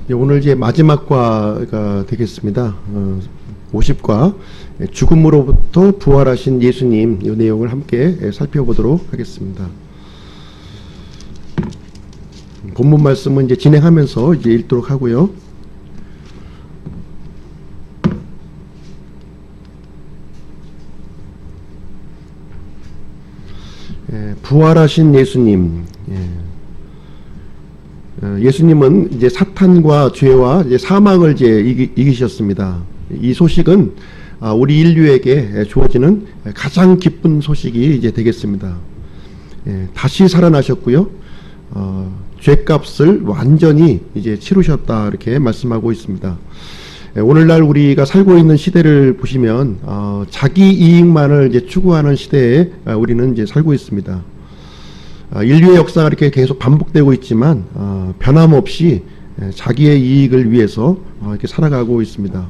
오늘 이제 마지막 과가 되겠습니다. 50과 죽음으로부터 부활하신 예수님, 이 내용을 함께 살펴보도록 하겠습니다. 본문 말씀은 이제 진행하면서 이제 읽도록 하고요. 부활하신 예수님. 예수님은 이제 사탄과 죄와 이제 사망을 이제 이기셨습니다. 이 소식은 우리 인류에게 주어지는 가장 기쁜 소식이 이제 되겠습니다. 다시 살아나셨고요. 죄값을 완전히 이제 치르셨다, 이렇게 말씀하고 있습니다. 오늘날 우리가 살고 있는 시대를 보시면 자기 이익만을 이제 추구하는 시대에 우리는 이제 살고 있습니다. 인류의 역사가 이렇게 계속 반복되고 있지만 변함없이 자기의 이익을 위해서 이렇게 살아가고 있습니다.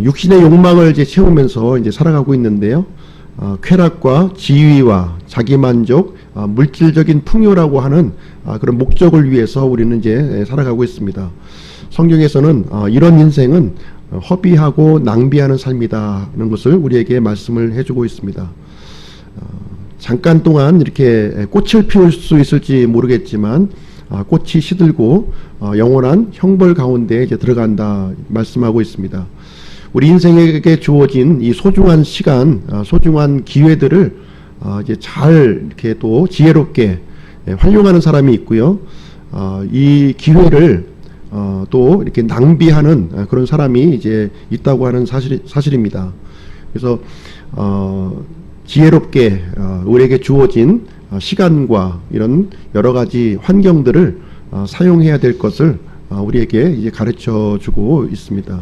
육신의 욕망을 이제 채우면서 이제 살아가고 있는데요. 쾌락과 지위와 자기만족, 물질적인 풍요라고 하는 그런 목적을 위해서 우리는 이제 살아가고 있습니다. 성경에서는 이런 인생은 허비하고 낭비하는 삶이다는 것을 우리에게 말씀을 해주고 있습니다. 잠깐 동안 이렇게 꽃을 피울 수 있을지 모르겠지만 꽃이 시들고 영원한 형벌 가운데 이제 들어간다 말씀하고 있습니다. 우리 인생에게 주어진 이 소중한 시간, 소중한 기회들을 이제 잘 이렇게 또 지혜롭게 활용하는 사람이 있고요. 이 기회를 또 이렇게 낭비하는 그런 사람이 이제 있다고 하는 사실입니다. 그래서 지혜롭게 우리에게 주어진 시간과 이런 여러 가지 환경들을 사용해야 될 것을 우리에게 이제 가르쳐 주고 있습니다.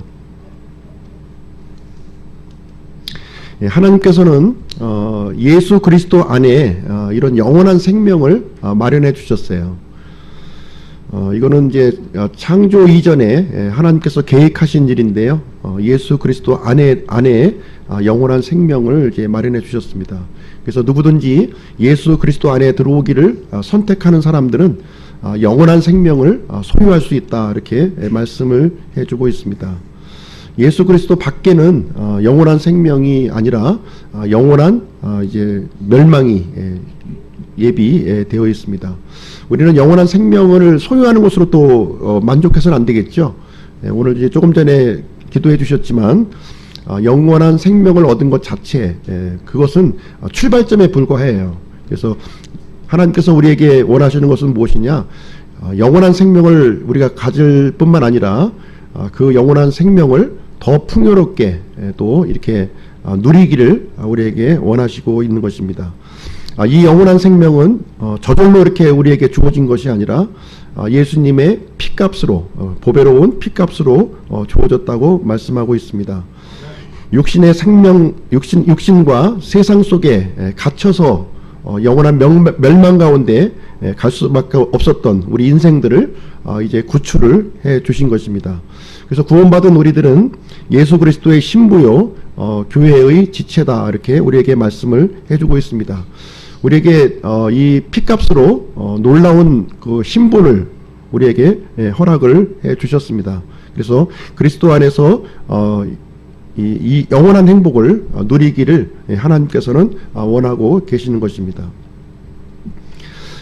하나님께서는 예수 그리스도 안에 이런 영원한 생명을 마련해 주셨어요. 이거는 이제 창조 이전에 하나님께서 계획하신 일인데요. 예수 그리스도 안에 영원한 생명을 이제 마련해 주셨습니다. 그래서 누구든지 예수 그리스도 안에 들어오기를 선택하는 사람들은 영원한 생명을 소유할 수 있다, 이렇게 말씀을 해주고 있습니다. 예수 그리스도 밖에는 영원한 생명이 아니라 영원한 이제 멸망이 예비되어 있습니다. 우리는 영원한 생명을 소유하는 것으로 또 만족해서는 안 되겠죠. 오늘 이제 조금 전에 기도해 주셨지만 영원한 생명을 얻은 것 자체, 그것은 출발점에 불과해요. 그래서 하나님께서 우리에게 원하시는 것은 무엇이냐? 영원한 생명을 우리가 가질 뿐만 아니라 그 영원한 생명을 더 풍요롭게 또 이렇게 누리기를 우리에게 원하시고 있는 것입니다. 이 영원한 생명은 저절로 이렇게 우리에게 주어진 것이 아니라 예수님의 피값으로, 보배로운 피값으로 주어졌다고 말씀하고 있습니다. 육신의 생명, 육신과 세상 속에 갇혀서 영원한 멸망 가운데 갈 수밖에 없었던 우리 인생들을 이제 구출을 해 주신 것입니다. 그래서 구원받은 우리들은 예수 그리스도의 신부요, 교회의 지체다, 이렇게 우리에게 말씀을 해주고 있습니다. 우리에게 이 피값으로 놀라운 그 신분을 우리에게 허락을 해 주셨습니다. 그래서 그리스도 안에서 이 영원한 행복을 누리기를 하나님께서는 원하고 계시는 것입니다.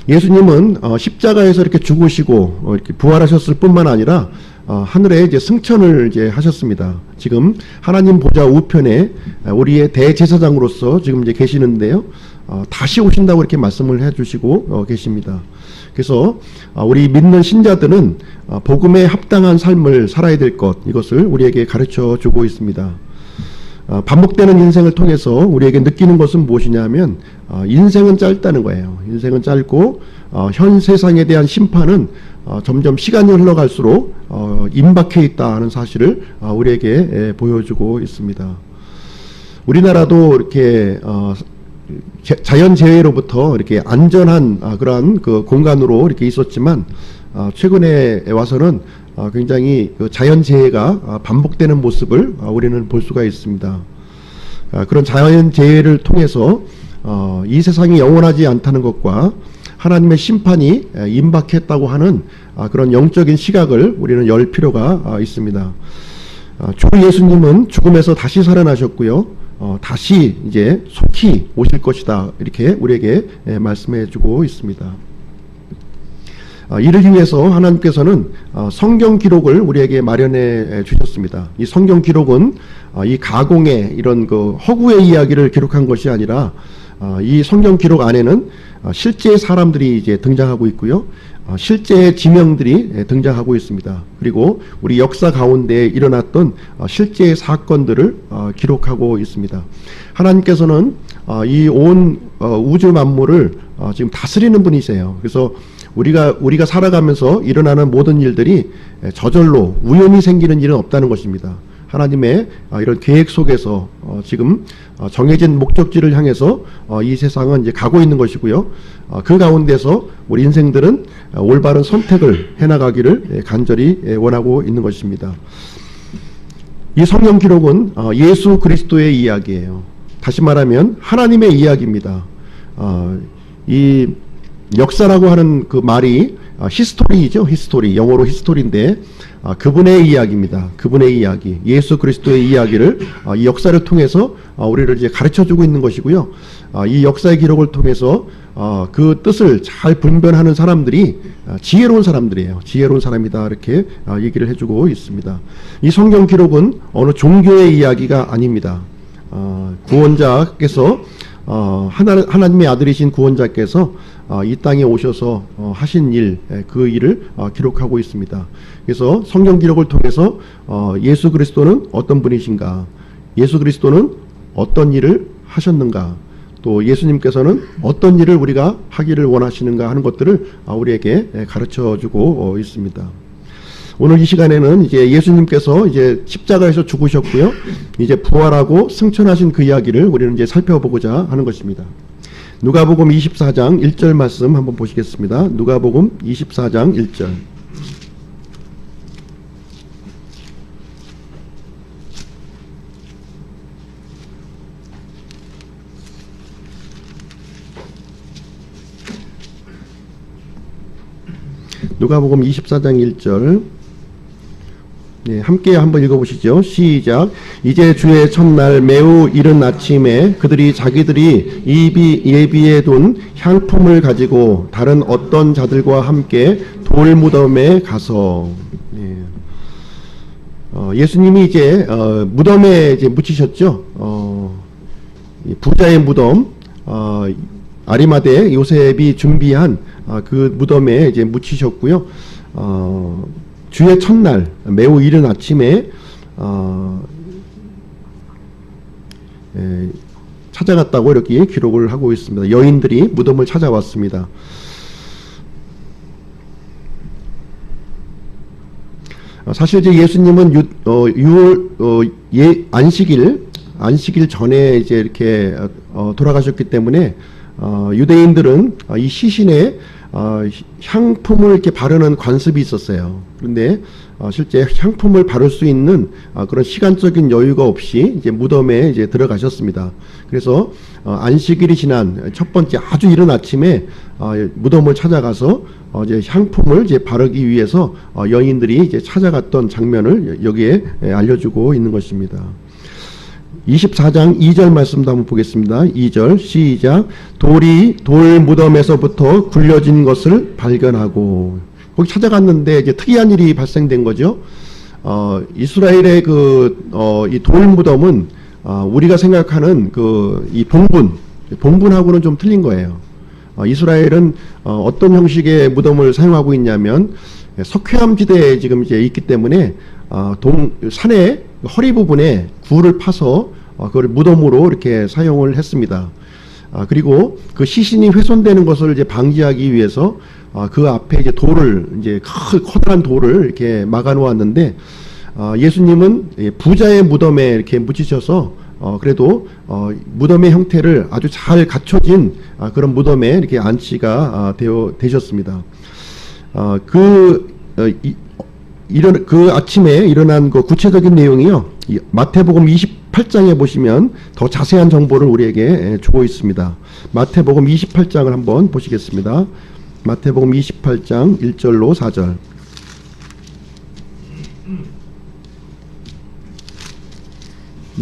예수님은 십자가에서 이렇게 죽으시고 이렇게 부활하셨을 뿐만 아니라 하늘에 이제 승천을 이제 하셨습니다. 지금 하나님 보좌 우편에 우리의 대제사장으로서 지금 이제 계시는데요. 다시 오신다고 이렇게 말씀을 해주시고 계십니다. 그래서 우리 믿는 신자들은 복음에 합당한 삶을 살아야 될 것, 이것을 우리에게 가르쳐 주고 있습니다. 반복되는 인생을 통해서 우리에게 느끼는 것은 무엇이냐면 인생은 짧다는 거예요. 인생은 짧고 현 세상에 대한 심판은 점점 시간이 흘러갈수록 임박해 있다는 사실을 우리에게 보여주고 있습니다. 우리나라도 이렇게 자연재해로부터 이렇게 안전한 그러한 그 공간으로 이렇게 있었지만 최근에 와서는 굉장히 그 자연재해가 반복되는 모습을 우리는 볼 수가 있습니다. 그런 자연재해를 통해서 이 세상이 영원하지 않다는 것과 하나님의 심판이 임박했다고 하는 그런 영적인 시각을 우리는 열 필요가 있습니다. 주 예수님은 죽음에서 다시 살아나셨고요. 다시 이제 속히 오실 것이다. 이렇게 우리에게 말씀해 주고 있습니다. 이를 위해서 하나님께서는 성경 기록을 우리에게 마련해 주셨습니다. 이 성경 기록은 이 가공의 이런 그 허구의 이야기를 기록한 것이 아니라 이 성경 기록 안에는 실제 사람들이 이제 등장하고 있고요. 실제 지명들이 등장하고 있습니다. 그리고 우리 역사 가운데 일어났던 실제 사건들을 기록하고 있습니다. 하나님께서는 이 온 우주 만물을 지금 다스리는 분이세요. 그래서 우리가 살아가면서 일어나는 모든 일들이 저절로 우연히 생기는 일은 없다는 것입니다. 하나님의 이런 계획 속에서 지금 정해진 목적지를 향해서 이 세상은 이제 가고 있는 것이고요. 그 가운데서 우리 인생들은 올바른 선택을 해나가기를 간절히 원하고 있는 것입니다. 이 성경 기록은 예수 그리스도의 이야기예요. 다시 말하면 하나님의 이야기입니다. 이 역사라고 하는 그 말이 히스토리이죠. 히스토리, 영어로 히스토리인데 그분의 이야기입니다. 그분의 이야기, 예수 그리스도의 이야기를 이 역사를 통해서 우리를 이제 가르쳐주고 있는 것이고요. 이 역사의 기록을 통해서 그 뜻을 잘 분별하는 사람들이 지혜로운 사람들이에요. 지혜로운 사람이다 이렇게 얘기를 해주고 있습니다. 이 성경 기록은 어느 종교의 이야기가 아닙니다. 구원자께서 하나님의 아들이신 구원자께서 이 땅에 오셔서 하신 일, 그 일을 기록하고 있습니다. 그래서 성경 기록을 통해서 예수 그리스도는 어떤 분이신가, 예수 그리스도는 어떤 일을 하셨는가, 또 예수님께서는 어떤 일을 우리가 하기를 원하시는가 하는 것들을 우리에게 가르쳐주고 있습니다. 오늘 이 시간에는 이제 예수님께서 이제 십자가에서 죽으셨고요. 이제 부활하고 승천하신 그 이야기를 우리는 이제 살펴보고자 하는 것입니다. 누가복음 24장 1절 말씀 한번 보시겠습니다. 누가복음 24장 1절. 누가복음 24장 1절. 네, 함께 한번 읽어보시죠. 시작. 이제 주의 첫날 매우 이른 아침에 그들이 자기들이 예비해 둔 향품을 가지고 다른 어떤 자들과 함께 돌무덤에 가서, 네. 예수님이 이제 무덤에 이제 묻히셨죠. 부자의 무덤, 아리마대 요셉이 준비한 그 무덤에 이제 묻히셨고요. 주의 첫날 매우 이른 아침에 찾아갔다고 이렇게 기록을 하고 있습니다. 여인들이 무덤을 찾아왔습니다. 사실 이제 예수님은 안식일 전에 이제 이렇게 돌아가셨기 때문에 유대인들은 이 시신에 향품을 이렇게 바르는 관습이 있었어요. 그런데 실제 향품을 바를 수 있는 그런 시간적인 여유가 없이 이제 무덤에 이제 들어가셨습니다. 그래서 안식일이 지난 첫 번째 아주 이른 아침에 무덤을 찾아가서 이제 향품을 이제 바르기 위해서 여인들이 이제 찾아갔던 장면을 여기에 알려주고 있는 것입니다. 24장 2절 말씀도 한번 보겠습니다. 2절 시작. 돌이 돌 무덤에서부터 굴려진 것을 발견하고, 거기 찾아갔는데 이제 특이한 일이 발생된 거죠. 이스라엘의 이 돌 무덤은 우리가 생각하는 이 봉분하고는 좀 틀린 거예요. 이스라엘은 어떤 형식의 무덤을 사용하고 있냐면 석회암지대에 지금 이제 있기 때문에 산의 허리 부분에 굴을 파서 그걸 무덤으로 이렇게 사용을 했습니다. 그리고 그 시신이 훼손되는 것을 이제 방지하기 위해서 그 앞에 이제 커다란 돌을 이렇게 막아 놓았는데, 예수님은 부자의 무덤에 이렇게 묻히셔서 그래도 무덤의 형태를 아주 잘 갖춰진 그런 무덤에 이렇게 안치가 되셨습니다. 그 아침에 일어난 그 구체적인 내용이요, 마태복음 28장에 보시면 더 자세한 정보를 우리에게 주고 있습니다. 마태복음 28장을 한번 보시겠습니다. 마태복음 28장 1절로 4절.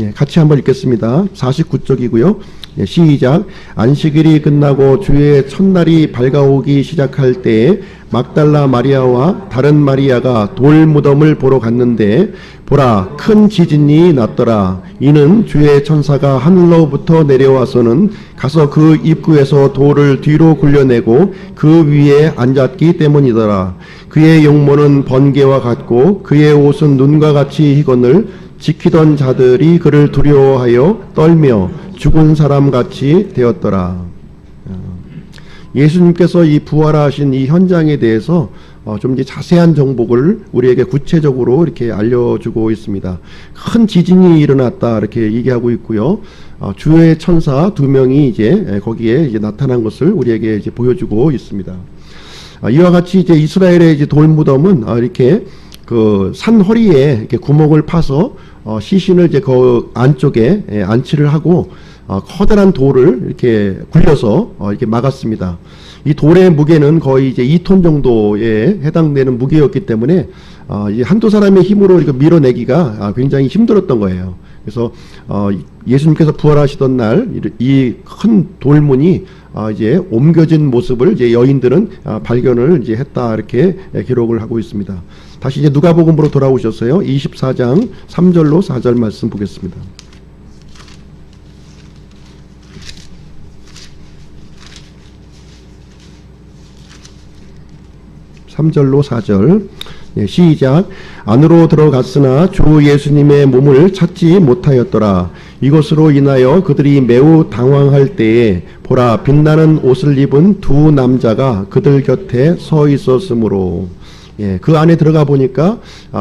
예, 같이 한번 읽겠습니다. 49쪽이고요. 예, 시작. 안식일이 끝나고 주의 첫날이 밝아오기 시작할 때에 막달라 마리아와 다른 마리아가 돌 무덤을 보러 갔는데 보라, 큰 지진이 났더라. 이는 주의 천사가 하늘로부터 내려와서는 가서 그 입구에서 돌을 뒤로 굴려내고 그 위에 앉았기 때문이더라. 그의 용모는 번개와 같고 그의 옷은 눈과 같이 희건을 지키던 자들이 그를 두려워하여 떨며 죽은 사람같이 되었더라. 예수님께서 이 부활하신 이 현장에 대해서 좀 이제 자세한 정보를 우리에게 구체적으로 이렇게 알려주고 있습니다. 큰 지진이 일어났다 이렇게 얘기하고 있고요. 주의 천사 2명이 이제 거기에 이제 나타난 것을 우리에게 이제 보여주고 있습니다. 이와 같이 이제 이스라엘의 이제 돌무덤은 이렇게 그 산 허리에 이렇게 구멍을 파서 시신을 이제 그 안쪽에 안치를 하고 커다란 돌을 이렇게 굴려서 이렇게 막았습니다. 이 돌의 무게는 거의 이제 2톤 정도에 해당되는 무게였기 때문에 이제 한두 사람의 힘으로 이렇게 밀어내기가 굉장히 힘들었던 거예요. 그래서 예수님께서 부활하시던 날 이 큰 돌문이 이제 옮겨진 모습을 이제 여인들은 발견을 이제 했다 이렇게 기록을 하고 있습니다. 다시 이제 누가복음으로 돌아오셨어요. 24장 3절로 4절 말씀 보겠습니다. (3절로 4절) 네, 시작. 안으로 들어갔으나 주 예수님의 몸을 찾지 못하였더라. 이것으로 인하여 그들이 매우 당황할 때에 보라, 빛나는 옷을 입은 두 남자가 그들 곁에 서 있었으므로. 예, 그 안에 들어가 보니까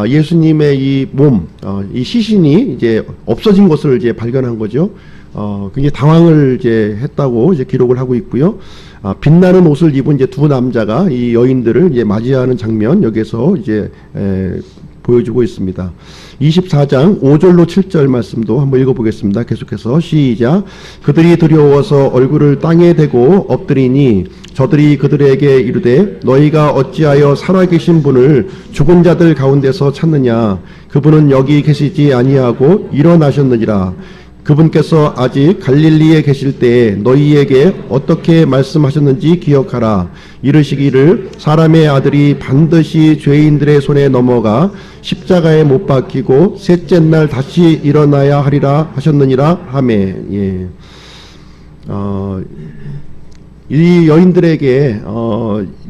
예수님의 이 몸, 이 시신이 이제 없어진 것을 이제 발견한 거죠. 굉장히 당황을 이제 했다고 이제 기록을 하고 있고요. 빛나는 옷을 입은 이제 두 남자가 이 여인들을 이제 맞이하는 장면 여기서 이제 보여주고 있습니다. 24장 5절로 7절 말씀도 한번 읽어보겠습니다. 계속해서 시작. 그들이 두려워서 얼굴을 땅에 대고 엎드리니 저들이 그들에게 이르되 너희가 어찌하여 살아계신 분을 죽은 자들 가운데서 찾느냐. 그분은 여기 계시지 아니하고 일어나셨느니라. 그분께서 아직 갈릴리에 계실 때에 너희에게 어떻게 말씀하셨는지 기억하라. 이르시기를 사람의 아들이 반드시 죄인들의 손에 넘어가 십자가에 못 박히고 셋째 날 다시 일어나야 하리라 하셨느니라 하매. 예. 이 여인들에게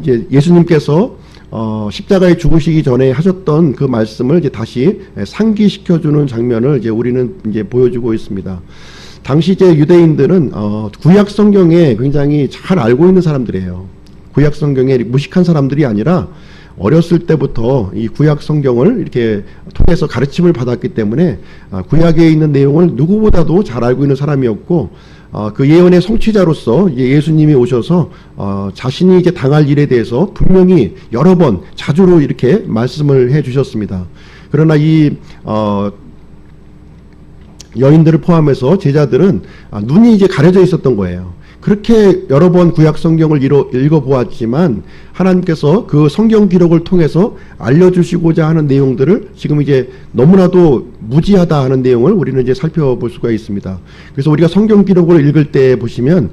이제 예수님께서 십자가에 죽으시기 전에 하셨던 그 말씀을 이제 다시 상기시켜주는 장면을 이제 우리는 이제 보여주고 있습니다. 당시 이제 유대인들은 구약 성경에 굉장히 잘 알고 있는 사람들이에요. 구약 성경에 무식한 사람들이 아니라 어렸을 때부터 이 구약 성경을 이렇게 통해서 가르침을 받았기 때문에 구약에 있는 내용을 누구보다도 잘 알고 있는 사람이었고 그 예언의 성취자로서 예수님이 오셔서 자신이 이제 당할 일에 대해서 분명히 여러 번 자주로 이렇게 말씀을 해 주셨습니다. 그러나 이 여인들을 포함해서 제자들은 눈이 이제 가려져 있었던 거예요. 그렇게 여러 번 구약 성경을 읽어보았지만 하나님께서 그 성경 기록을 통해서 알려주시고자 하는 내용들을 지금 이제 너무나도 무지하다 하는 내용을 우리는 이제 살펴볼 수가 있습니다. 그래서 우리가 성경 기록을 읽을 때 보시면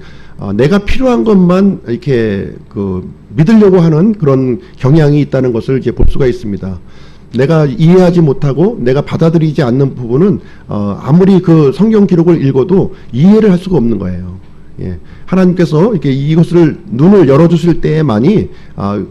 내가 필요한 것만 이렇게 믿으려고 하는 그런 경향이 있다는 것을 이제 볼 수가 있습니다. 내가 이해하지 못하고 내가 받아들이지 않는 부분은 아무리 그 성경 기록을 읽어도 이해를 할 수가 없는 거예요. 예. 하나님께서 이렇게 이것을 눈을 열어주실 때에만이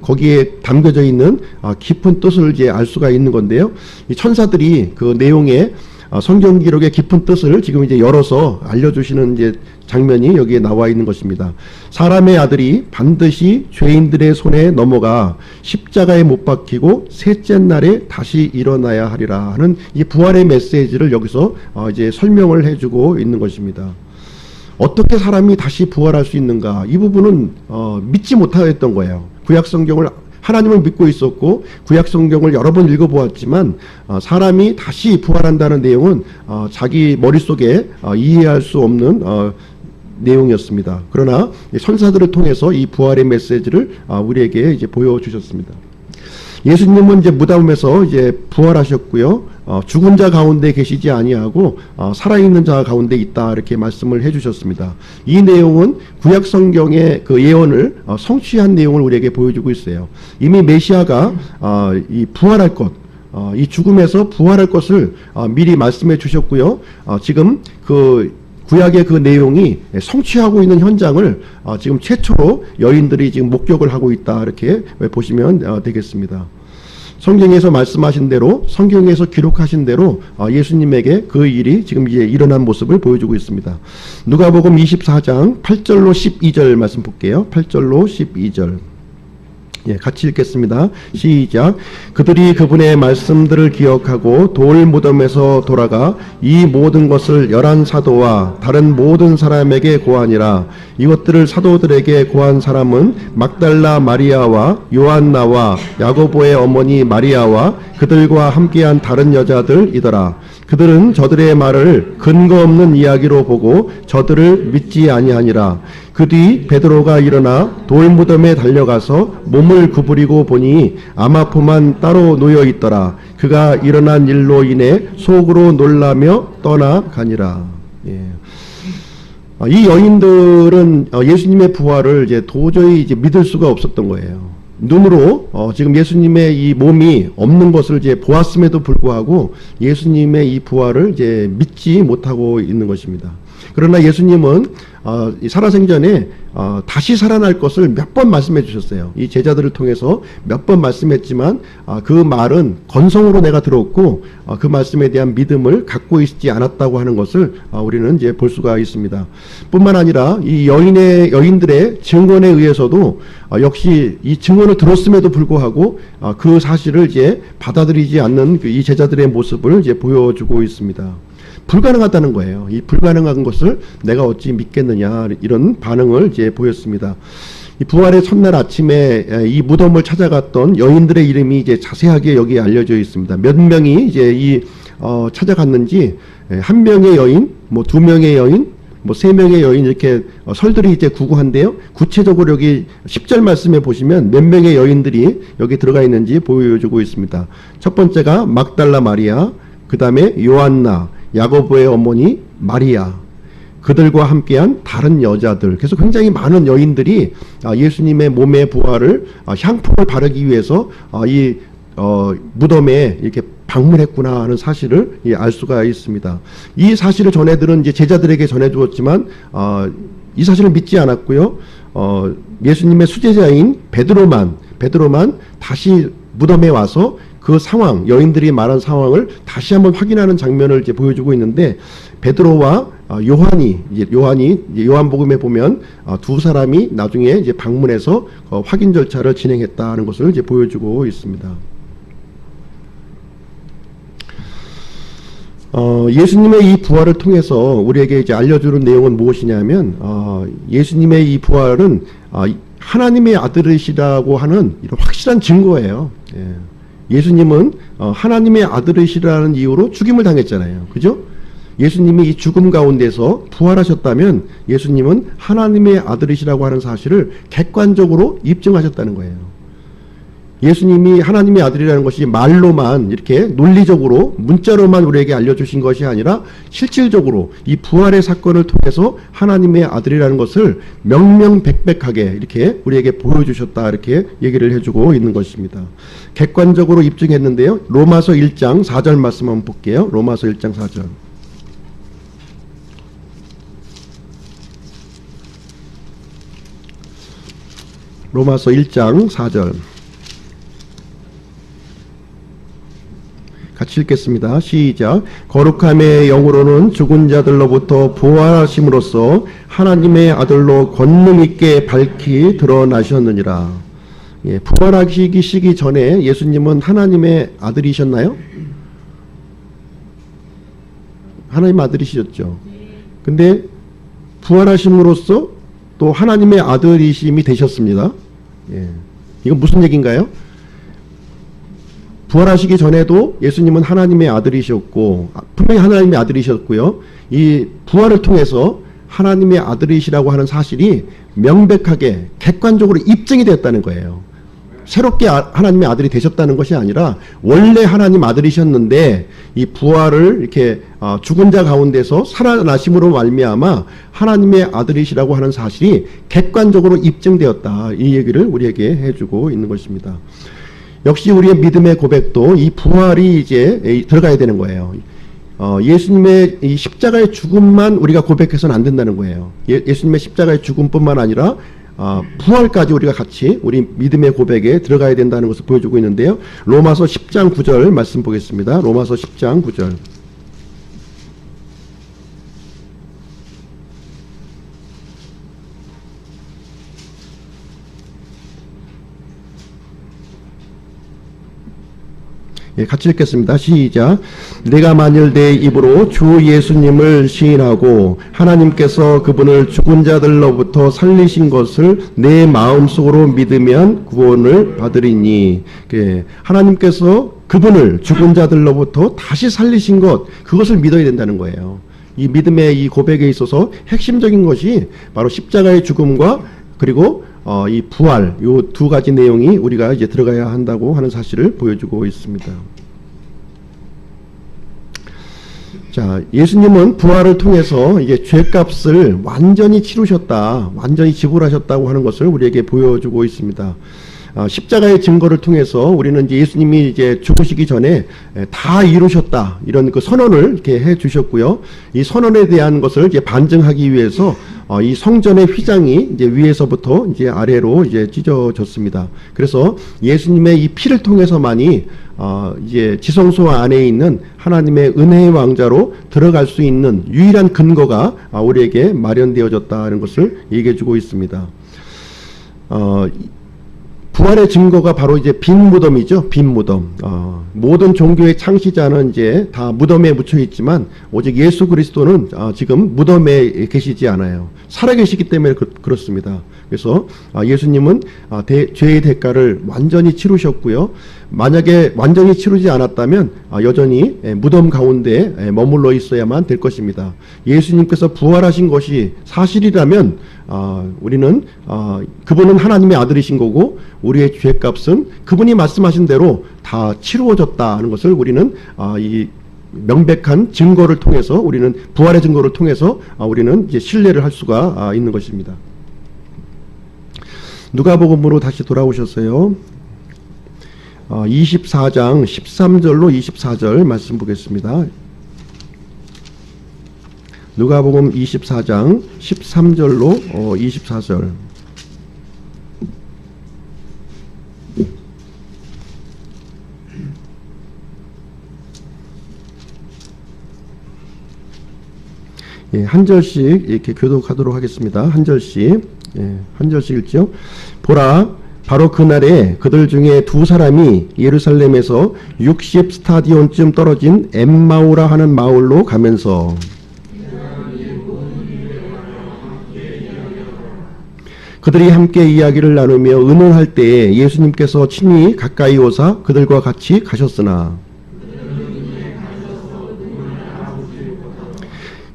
거기에 담겨져 있는 깊은 뜻을 이제 알 수가 있는 건데요. 이 천사들이 그 내용에 성경 기록의 깊은 뜻을 지금 이제 열어서 알려주시는 이제 장면이 여기에 나와 있는 것입니다. 사람의 아들이 반드시 죄인들의 손에 넘어가 십자가에 못 박히고 셋째 날에 다시 일어나야 하리라 하는 이 부활의 메시지를 여기서 이제 설명을 해주고 있는 것입니다. 어떻게 사람이 다시 부활할 수 있는가? 이 부분은 믿지 못하였던 거예요. 구약 성경을 하나님을 믿고 있었고 구약 성경을 여러 번 읽어보았지만 사람이 다시 부활한다는 내용은 자기 머릿속에 이해할 수 없는 내용이었습니다. 그러나 천사들을 통해서 이 부활의 메시지를 우리에게 이제 보여주셨습니다. 예수님은 이제 무덤에서 이제 부활하셨고요. 죽은 자 가운데 계시지 아니하고 살아있는 자 가운데 있다 이렇게 말씀을 해주셨습니다. 이 내용은 구약 성경의 그 예언을 성취한 내용을 우리에게 보여주고 있어요. 이미 메시아가 이 부활할 것, 이 죽음에서 부활할 것을 미리 말씀해 주셨고요. 지금 그 구약의 그 내용이 성취하고 있는 현장을 지금 최초로 여인들이 지금 목격을 하고 있다 이렇게 보시면 되겠습니다. 성경에서 말씀하신 대로, 성경에서 기록하신 대로 예수님에게 그 일이 지금 이제 일어난 모습을 보여주고 있습니다. 누가복음 24장 8절로 12절 말씀 볼게요. 8절로 12절. 예, 같이 읽겠습니다. 시작. 그들이 그분의 말씀들을 기억하고 돌 무덤에서 돌아가 이 모든 것을 11사도와 다른 모든 사람에게 고하니라. 이것들을 사도들에게 고한 사람은 막달라 마리아와 요한나와 야고보의 어머니 마리아와 그들과 함께한 다른 여자들이더라. 그들은 저들의 말을 근거 없는 이야기로 보고 저들을 믿지 아니하니라. 그 뒤 베드로가 일어나 돌무덤에 달려가서 몸을 구부리고 보니 아마포만 따로 놓여 있더라. 그가 일어난 일로 인해 속으로 놀라며 떠나가니라. 예. 이 여인들은 예수님의 부활을 이제 도저히 이제 믿을 수가 없었던 거예요. 눈으로 지금 예수님의 이 몸이 없는 것을 이제 보았음에도 불구하고 예수님의 이 부활을 이제 믿지 못하고 있는 것입니다. 그러나 예수님은 살아생전에 다시 살아날 것을 몇 번 말씀해 주셨어요. 이 제자들을 통해서 몇 번 말씀했지만 그 말은 건성으로 내가 들었고 그 말씀에 대한 믿음을 갖고 있지 않았다고 하는 것을 우리는 이제 볼 수가 있습니다. 뿐만 아니라 이 여인들의 증언에 의해서도 역시 이 증언을 들었음에도 불구하고 그 사실을 이제 받아들이지 않는 이 제자들의 모습을 이제 보여주고 있습니다. 불가능하다는 거예요. 이 불가능한 것을 내가 어찌 믿겠느냐 이런 반응을 이제 보였습니다. 이 부활의 첫날 아침에 이 무덤을 찾아갔던 여인들의 이름이 이제 자세하게 여기에 알려져 있습니다. 몇 명이 이제 찾아갔는지 한 명의 여인, 뭐 두 명의 여인, 뭐 세 명의 여인 이렇게 설들이 이제 구구한데요. 구체적으로 여기 10절 말씀에 보시면 몇 명의 여인들이 여기 들어가 있는지 보여주고 있습니다. 첫 번째가 막달라 마리아, 그 다음에 요한나, 야고보의 어머니 마리아, 그들과 함께한 다른 여자들. 그래서 굉장히 많은 여인들이 예수님의 몸의 부활을 향품을 바르기 위해서 이 무덤에 이렇게 방문했구나 하는 사실을 알 수가 있습니다. 이 사실을 전해들은 이제 제자들에게 전해주었지만 이 사실을 믿지 않았고요. 예수님의 수제자인 베드로만 다시 무덤에 와서 그 상황, 여인들이 말한 상황을 다시 한번 확인하는 장면을 이제 보여주고 있는데, 베드로와 요한이 요한복음에 보면 두 사람이 나중에 이제 방문해서 확인 절차를 진행했다는 것을 이제 보여주고 있습니다. 예수님의 이 부활을 통해서 우리에게 이제 알려주는 내용은 무엇이냐면, 예수님의 이 부활은 하나님의 아들이시라고 하는 이런 확실한 증거예요. 예. 예수님은 하나님의 아들이시라는 이유로 죽임을 당했잖아요. 그죠? 예수님이 이 죽음 가운데서 부활하셨다면 예수님은 하나님의 아들이시라고 하는 사실을 객관적으로 입증하셨다는 거예요. 예수님이 하나님의 아들이라는 것이 말로만 이렇게 논리적으로 문자로만 우리에게 알려주신 것이 아니라 실질적으로 이 부활의 사건을 통해서 하나님의 아들이라는 것을 명명백백하게 이렇게 우리에게 보여주셨다, 이렇게 얘기를 해주고 있는 것입니다. 객관적으로 입증했는데요. 로마서 1장 4절 말씀 한번 볼게요. 로마서 1장 4절. 로마서 1장 4절. 같이 읽겠습니다. 시작. 거룩함의 영으로는 죽은 자들로부터 부활하심으로써 하나님의 아들로 권능 있게 밝히 드러나셨느니라. 예, 부활하시기 전에 예수님은 하나님의 아들이셨나요? 하나님의 아들이셨죠. 근데 부활하심으로써 또 하나님의 아들이심이 되셨습니다. 예. 이건 무슨 얘기인가요? 부활하시기 전에도 예수님은 하나님의 아들이셨고, 분명히 하나님의 아들이셨고요. 이 부활을 통해서 하나님의 아들이시라고 하는 사실이 명백하게 객관적으로 입증이 됐다는 거예요. 새롭게 하나님의 아들이 되셨다는 것이 아니라 원래 하나님 아들이셨는데 이 부활을 이렇게 죽은 자 가운데서 살아나심으로 말미암아 하나님의 아들이시라고 하는 사실이 객관적으로 입증되었다. 이 얘기를 우리에게 해주고 있는 것입니다. 역시 우리의 믿음의 고백도 이 부활이 이제 들어가야 되는 거예요. 예수님의 이 십자가의 죽음만 우리가 고백해서는 안 된다는 거예요. 예수님의 십자가의 죽음뿐만 아니라 부활까지 우리가 같이 우리 믿음의 고백에 들어가야 된다는 것을 보여주고 있는데요. 로마서 10장 9절 말씀 보겠습니다. 로마서 10장 9절. 예, 같이 읽겠습니다. 시작. 내가 만일 내 입으로 주 예수님을 시인하고 하나님께서 그분을 죽은 자들로부터 살리신 것을 내 마음속으로 믿으면 구원을 받으리니. 예, 하나님께서 그분을 죽은 자들로부터 다시 살리신 것, 그것을 믿어야 된다는 거예요. 이 믿음의 이 고백에 있어서 핵심적인 것이 바로 십자가의 죽음과 그리고 이 부활, 요 두 가지 내용이 우리가 이제 들어가야 한다고 하는 사실을 보여주고 있습니다. 자, 예수님은 부활을 통해서 이제 죄값을 완전히 치르셨다, 완전히 지불하셨다고 하는 것을 우리에게 보여주고 있습니다. 십자가의 증거를 통해서 우리는 이제 예수님이 이제 죽으시기 전에 다 이루셨다, 이런 그 선언을 이렇게 해 주셨고요. 이 선언에 대한 것을 이제 반증하기 위해서 이 성전의 휘장이 이제 위에서부터 이제 아래로 이제 찢어졌습니다. 그래서 예수님의 이 피를 통해서만이 이제 지성소 안에 있는 하나님의 은혜의 왕자로 들어갈 수 있는 유일한 근거가 우리에게 마련되어졌다는 것을 얘기해주고 있습니다. 부활의 증거가 바로 이제 빈 무덤이죠. 빈 무덤. 모든 종교의 창시자는 이제 다 무덤에 묻혀 있지만 오직 예수 그리스도는 지금 무덤에 계시지 않아요. 살아계시기 때문에 그렇습니다. 그래서 예수님은 죄의 대가를 완전히 치르셨고요. 만약에 완전히 치르지 않았다면 여전히 무덤 가운데 머물러 있어야만 될 것입니다. 예수님께서 부활하신 것이 사실이라면 우리는 그분은 하나님의 아들이신 거고 우리의 죄값은 그분이 말씀하신 대로 다 치루어졌다는 것을 우리는 이 명백한 증거를 통해서, 우리는 부활의 증거를 통해서 우리는 이제 신뢰를 할 수가 있는 것입니다. 누가복음으로 다시 돌아오셨어요. 24장 13절로 24절 말씀 보겠습니다. 누가복음 24장 13절로 24절. 예, 한 절씩 이렇게 교독하도록 하겠습니다. 한 절씩. 예, 한 절씩 읽죠. 보라, 바로 그날에 그들 중에 두 사람이 예루살렘에서 60 스타디온쯤 떨어진 엠마오라 하는 마을로 가면서 그들이 함께 이야기를 나누며 의논할 때에 예수님께서 친히 가까이 오사 그들과 같이 가셨으나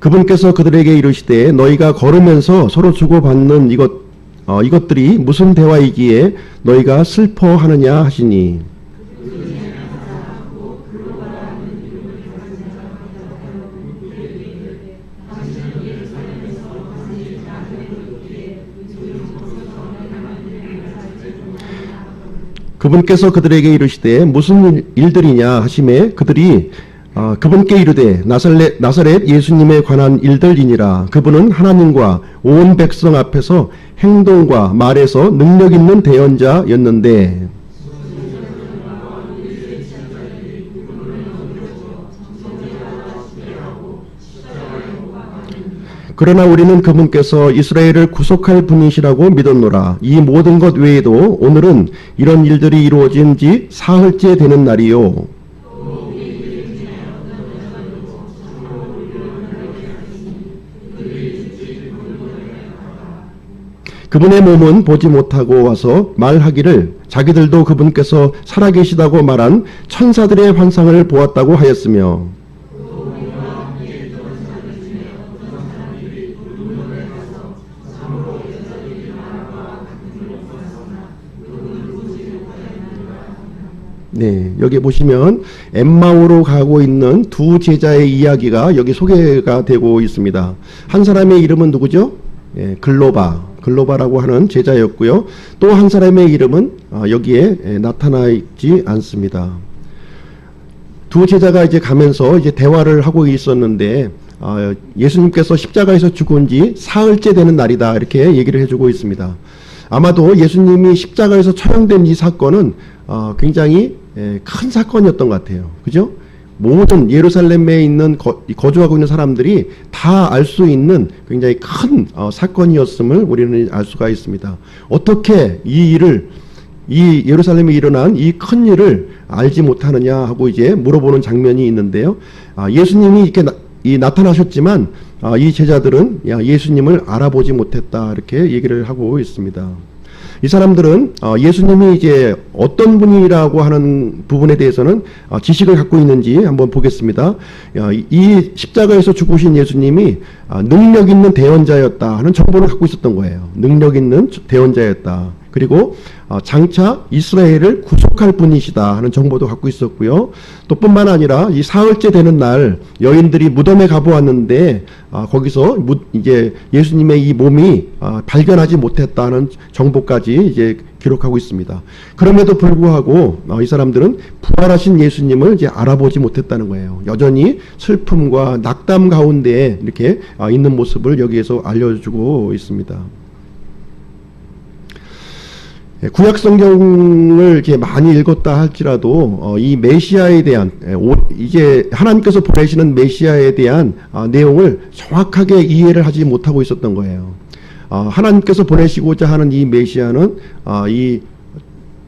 그분께서 그들에게 이르시되 너희가 걸으면서 서로 주고받는 이것들이 무슨 대화이기에 너희가 슬퍼하느냐 하시니 그분께서 그들에게 이르시되 무슨 일들이냐 하시매 그들이 그분께 이르되 나사렛 예수님에 관한 일들이니라. 그분은 하나님과 온 백성 앞에서 행동과 말에서 능력 있는 대언자였는데 그러나 우리는 그분께서 이스라엘을 구속할 분이시라고 믿었노라. 이 모든 것 외에도 오늘은 이런 일들이 이루어진 지 사흘째 되는 날이요. 그분의 몸은 보지 못하고 와서 말하기를 자기들도 그분께서 살아계시다고 말한 천사들의 환상을 보았다고 하였으며 네, 여기 보시면 엠마오로 가고 있는 두 제자의 이야기가 여기 소개가 되고 있습니다. 한 사람의 이름은 누구죠? 예, 글로바라고 하는 제자였고요. 또 한 사람의 이름은 여기에 나타나 있지 않습니다. 두 제자가 이제 가면서 이제 대화를 하고 있었는데 예수님께서 십자가에서 죽은 지 사흘째 되는 날이다 이렇게 얘기를 해주고 있습니다. 아마도 예수님이 십자가에서 처형된 이 사건은 굉장히 큰 사건이었던 것 같아요. 그죠? 모든 예루살렘에 있는 거주하고 있는 사람들이 다 알 수 있는 굉장히 큰 사건이었음을 우리는 알 수가 있습니다. 어떻게 이 예루살렘에 일어난 이 큰 일을 알지 못하느냐 하고 이제 물어보는 장면이 있는데요. 예수님이 이렇게 나타나셨지만 이 제자들은 예수님을 알아보지 못했다 이렇게 얘기를 하고 있습니다. 이 사람들은 예수님이 이제 어떤 분이라고 하는 부분에 대해서는 지식을 갖고 있는지 한번 보겠습니다. 이 십자가에서 죽으신 예수님이 능력 있는 대언자였다 하는 정보를 갖고 있었던 거예요. 능력 있는 대언자였다. 그리고 장차 이스라엘을 구속할 분이시다 하는 정보도 갖고 있었고요. 또 뿐만 아니라 이 사흘째 되는 날 여인들이 무덤에 가보았는데 거기서 이제 예수님의 이 몸이 발견하지 못했다는 정보까지 이제 기록하고 있습니다. 그럼에도 불구하고 이 사람들은 부활하신 예수님을 이제 알아보지 못했다는 거예요. 여전히 슬픔과 낙담 가운데 이렇게 있는 모습을 여기에서 알려주고 있습니다. 구약 성경을 이렇게 많이 읽었다 할지라도 이 메시아에 대한 이제 하나님께서 보내시는 메시아에 대한 내용을 정확하게 이해를 하지 못하고 있었던 거예요. 하나님께서 보내시고자 하는 이 메시아는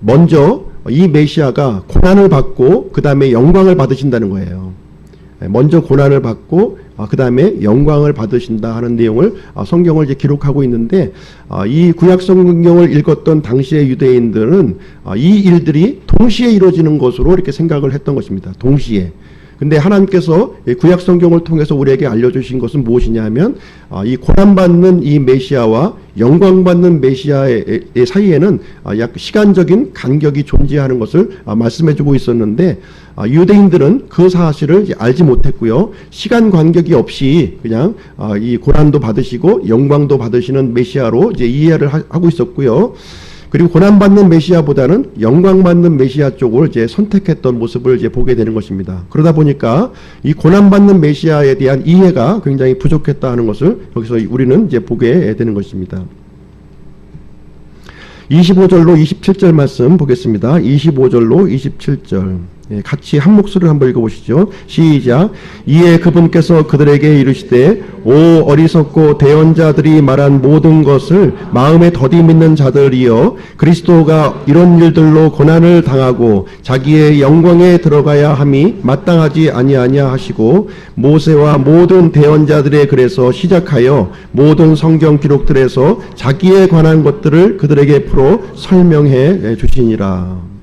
먼저 이 메시아가 고난을 받고 그 다음에 영광을 받으신다는 거예요. 먼저 고난을 받고 그 다음에 영광을 받으신다 하는 내용을 성경을 이제 기록하고 있는데 이 구약 성경을 읽었던 당시의 유대인들은 이 일들이 동시에 이루어지는 것으로 이렇게 생각을 했던 것입니다. 동시에. 근데 하나님께서 구약 성경을 통해서 우리에게 알려주신 것은 무엇이냐면 이 고난받는 이 메시아와 영광받는 메시아의 사이에는 약 시간적인 간격이 존재하는 것을 말씀해주고 있었는데 유대인들은 그 사실을 알지 못했고요. 시간 간격이 없이 그냥 이 고난도 받으시고 영광도 받으시는 메시아로 이제 이해를 하고 있었고요. 그리고 고난받는 메시아보다는 영광받는 메시아 쪽을 이제 선택했던 모습을 이제 보게 되는 것입니다. 그러다 보니까 이 고난받는 메시아에 대한 이해가 굉장히 부족했다 하는 것을 여기서 우리는 이제 보게 되는 것입니다. 25절로 27절 말씀 보겠습니다. 25절로 27절. 같이 한 목소리를 한번 읽어보시죠. 시작. 이에 그분께서 그들에게 이르시되 오 어리석고 대언자들이 말한 모든 것을 마음에 더디 믿는 자들이여 그리스도가 이런 일들로 고난을 당하고 자기의 영광에 들어가야 함이 마땅하지 아니하냐 하시고 모세와 모든 대언자들의 글에서 시작하여 모든 성경 기록들에서 자기에 관한 것들을 그들에게 풀어 설명해 주시니라.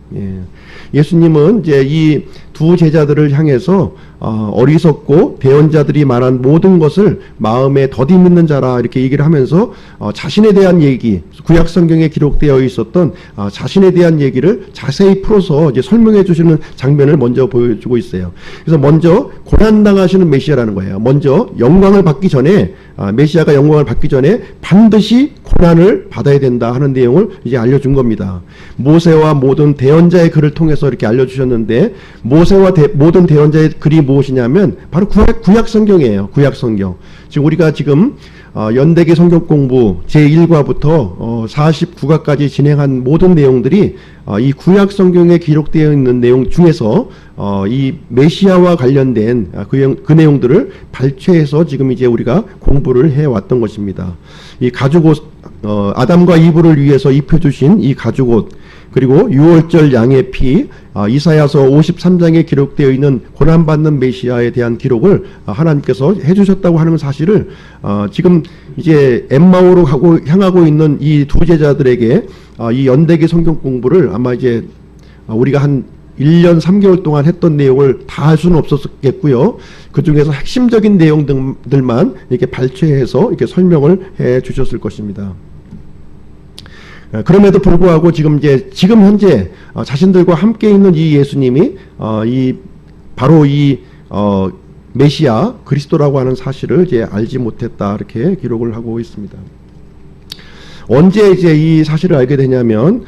예수님은 이제 이 두 제자들을 향해서 어리석고 대언자들이 말한 모든 것을 마음에 더디 믿는 자라 이렇게 얘기를 하면서 자신에 대한 얘기, 구약 성경에 기록되어 있었던 자신에 대한 얘기를 자세히 풀어서 이제 설명해 주시는 장면을 먼저 보여주고 있어요. 그래서 먼저 고난 당하시는 메시아라는 거예요. 먼저 영광을 받기 전에 메시아가 영광을 받기 전에 반드시 고난을 받아야 된다 하는 내용을 이제 알려준 겁니다. 모세와 모든 대언자의 글을 통해서 이렇게 알려주셨는데 모세와 모든 대언자의 글이 무엇이냐면 바로 구약 성경이에요. 구약 성경. 지금 우리가 연대기 성경 공부 제1과부터 49과까지 진행한 모든 내용들이 이 구약 성경에 기록되어 있는 내용 중에서 이 메시아와 관련된 그 내용들을 발췌해서 지금 이제 우리가 공부를 해왔던 것입니다. 이 가죽옷, 아담과 이브를 위해서 입혀주신 이 가죽옷, 그리고 유월절 양의 피, 이사야서 53장에 기록되어 있는 고난받는 메시아에 대한 기록을 하나님께서 해주셨다고 하는 사실을 지금 이제 엠마오로 향하고 있는 이 두 제자들에게 이 연대기 성경 공부를 아마 이제 우리가 한 1년 3개월 동안 했던 내용을 다 할 수는 없었겠고요. 그 중에서 핵심적인 내용들만 이렇게 발췌해서 이렇게 설명을 해 주셨을 것입니다. 그럼에도 불구하고 지금 현재 자신들과 함께 있는 이 예수님이 바로 메시아 그리스도라고 하는 사실을 알지 못했다, 이렇게 기록을 하고 있습니다. 언제 이 사실을 알게 되냐면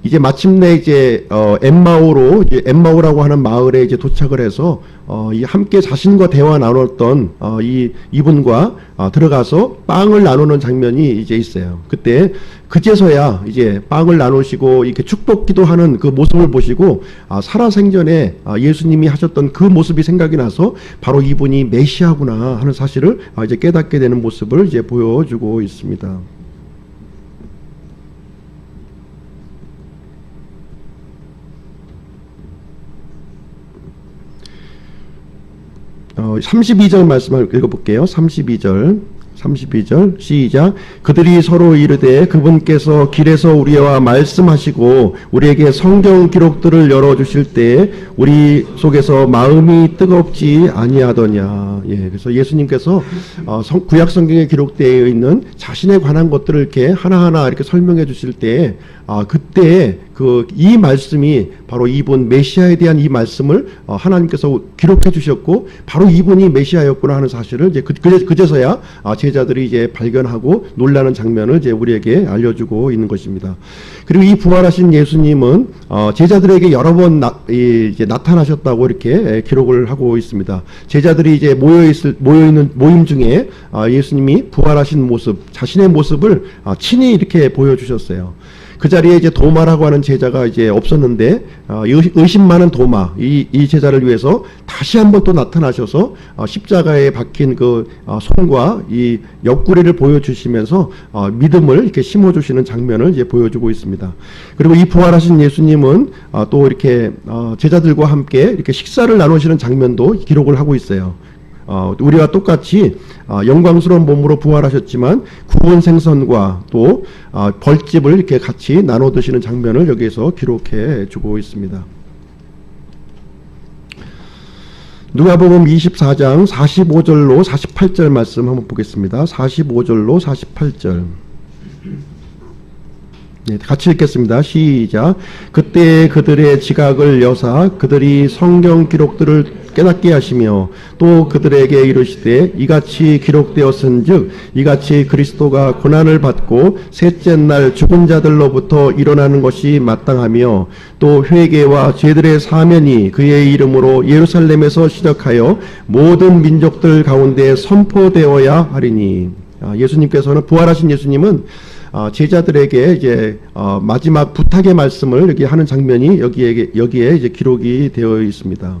이제 마침내 엠마오라고 하는 마을에 도착을 해서 함께 자신과 대화 나눴던 이분과 들어가서 빵을 나누는 장면이 있어요. 그때 그제서야 빵을 나누시고 이렇게 축복 기도하는 그 모습을 보시고 살아생전에 예수님이 하셨던 그 모습이 생각이 나서 바로 이분이 메시아구나 하는 사실을 깨닫게 되는 모습을 보여주고 있습니다. 32절 말씀을 읽어볼게요. 32절 시작. 그들이 서로 이르되 그분께서 길에서 우리와 말씀하시고 우리에게 성경 기록들을 열어주실 때 우리 속에서 마음이 뜨겁지 아니하더냐. 그래서 예수님께서 구약 성경에 기록되어 있는 자신에 관한 것들을 이렇게 하나하나 이렇게 설명해 주실 때 그때 이 말씀이 바로 이분 메시아에 대한 이 말씀을 하나님께서 기록해 주셨고 바로 이분이 메시아였구나 하는 사실을 그제서야 제자들이 발견하고 놀라는 장면을 우리에게 알려주고 있는 것입니다. 그리고 이 부활하신 예수님은 제자들에게 여러 번 나타나셨다고 이렇게 기록을 하고 있습니다. 제자들이 모여있는 모임 중에 예수님이 부활하신 모습, 자신의 모습을 친히 이렇게 보여주셨어요. 그 자리에 도마라고 하는 제자가 없었는데 의심 많은 도마, 이 제자를 위해서 다시 한번 또 나타나셔서 십자가에 박힌 그 손과 이 옆구리를 보여주시면서 믿음을 이렇게 심어주시는 장면을 보여주고 있습니다. 그리고 이 부활하신 예수님은 또 이렇게 제자들과 함께 이렇게 식사를 나누시는 장면도 기록을 하고 있어요. 우리와 똑같이 영광스러운 몸으로 부활하셨지만 구운 생선과 또 벌집을 이렇게 같이 나눠 드시는 장면을 여기에서 기록해 주고 있습니다. 누가복음 24장 45절로 48절 말씀 한번 보겠습니다. 45절로 48절. 같이 읽겠습니다. 시작. 그때 그들의 지각을 여사 그들이 성경 기록들을 깨닫게 하시며 또 그들에게 이르시되 이같이 기록되었은즉 이같이 그리스도가 고난을 받고 셋째 날 죽은 자들로부터 일어나는 것이 마땅하며 또 회개와 죄들의 사면이 그의 이름으로 예루살렘에서 시작하여 모든 민족들 가운데 선포되어야 하리니. 예수님께서는 부활하신 예수님은 제자들에게 마지막 부탁의 말씀을 이렇게 하는 장면이 여기에 기록이 되어 있습니다.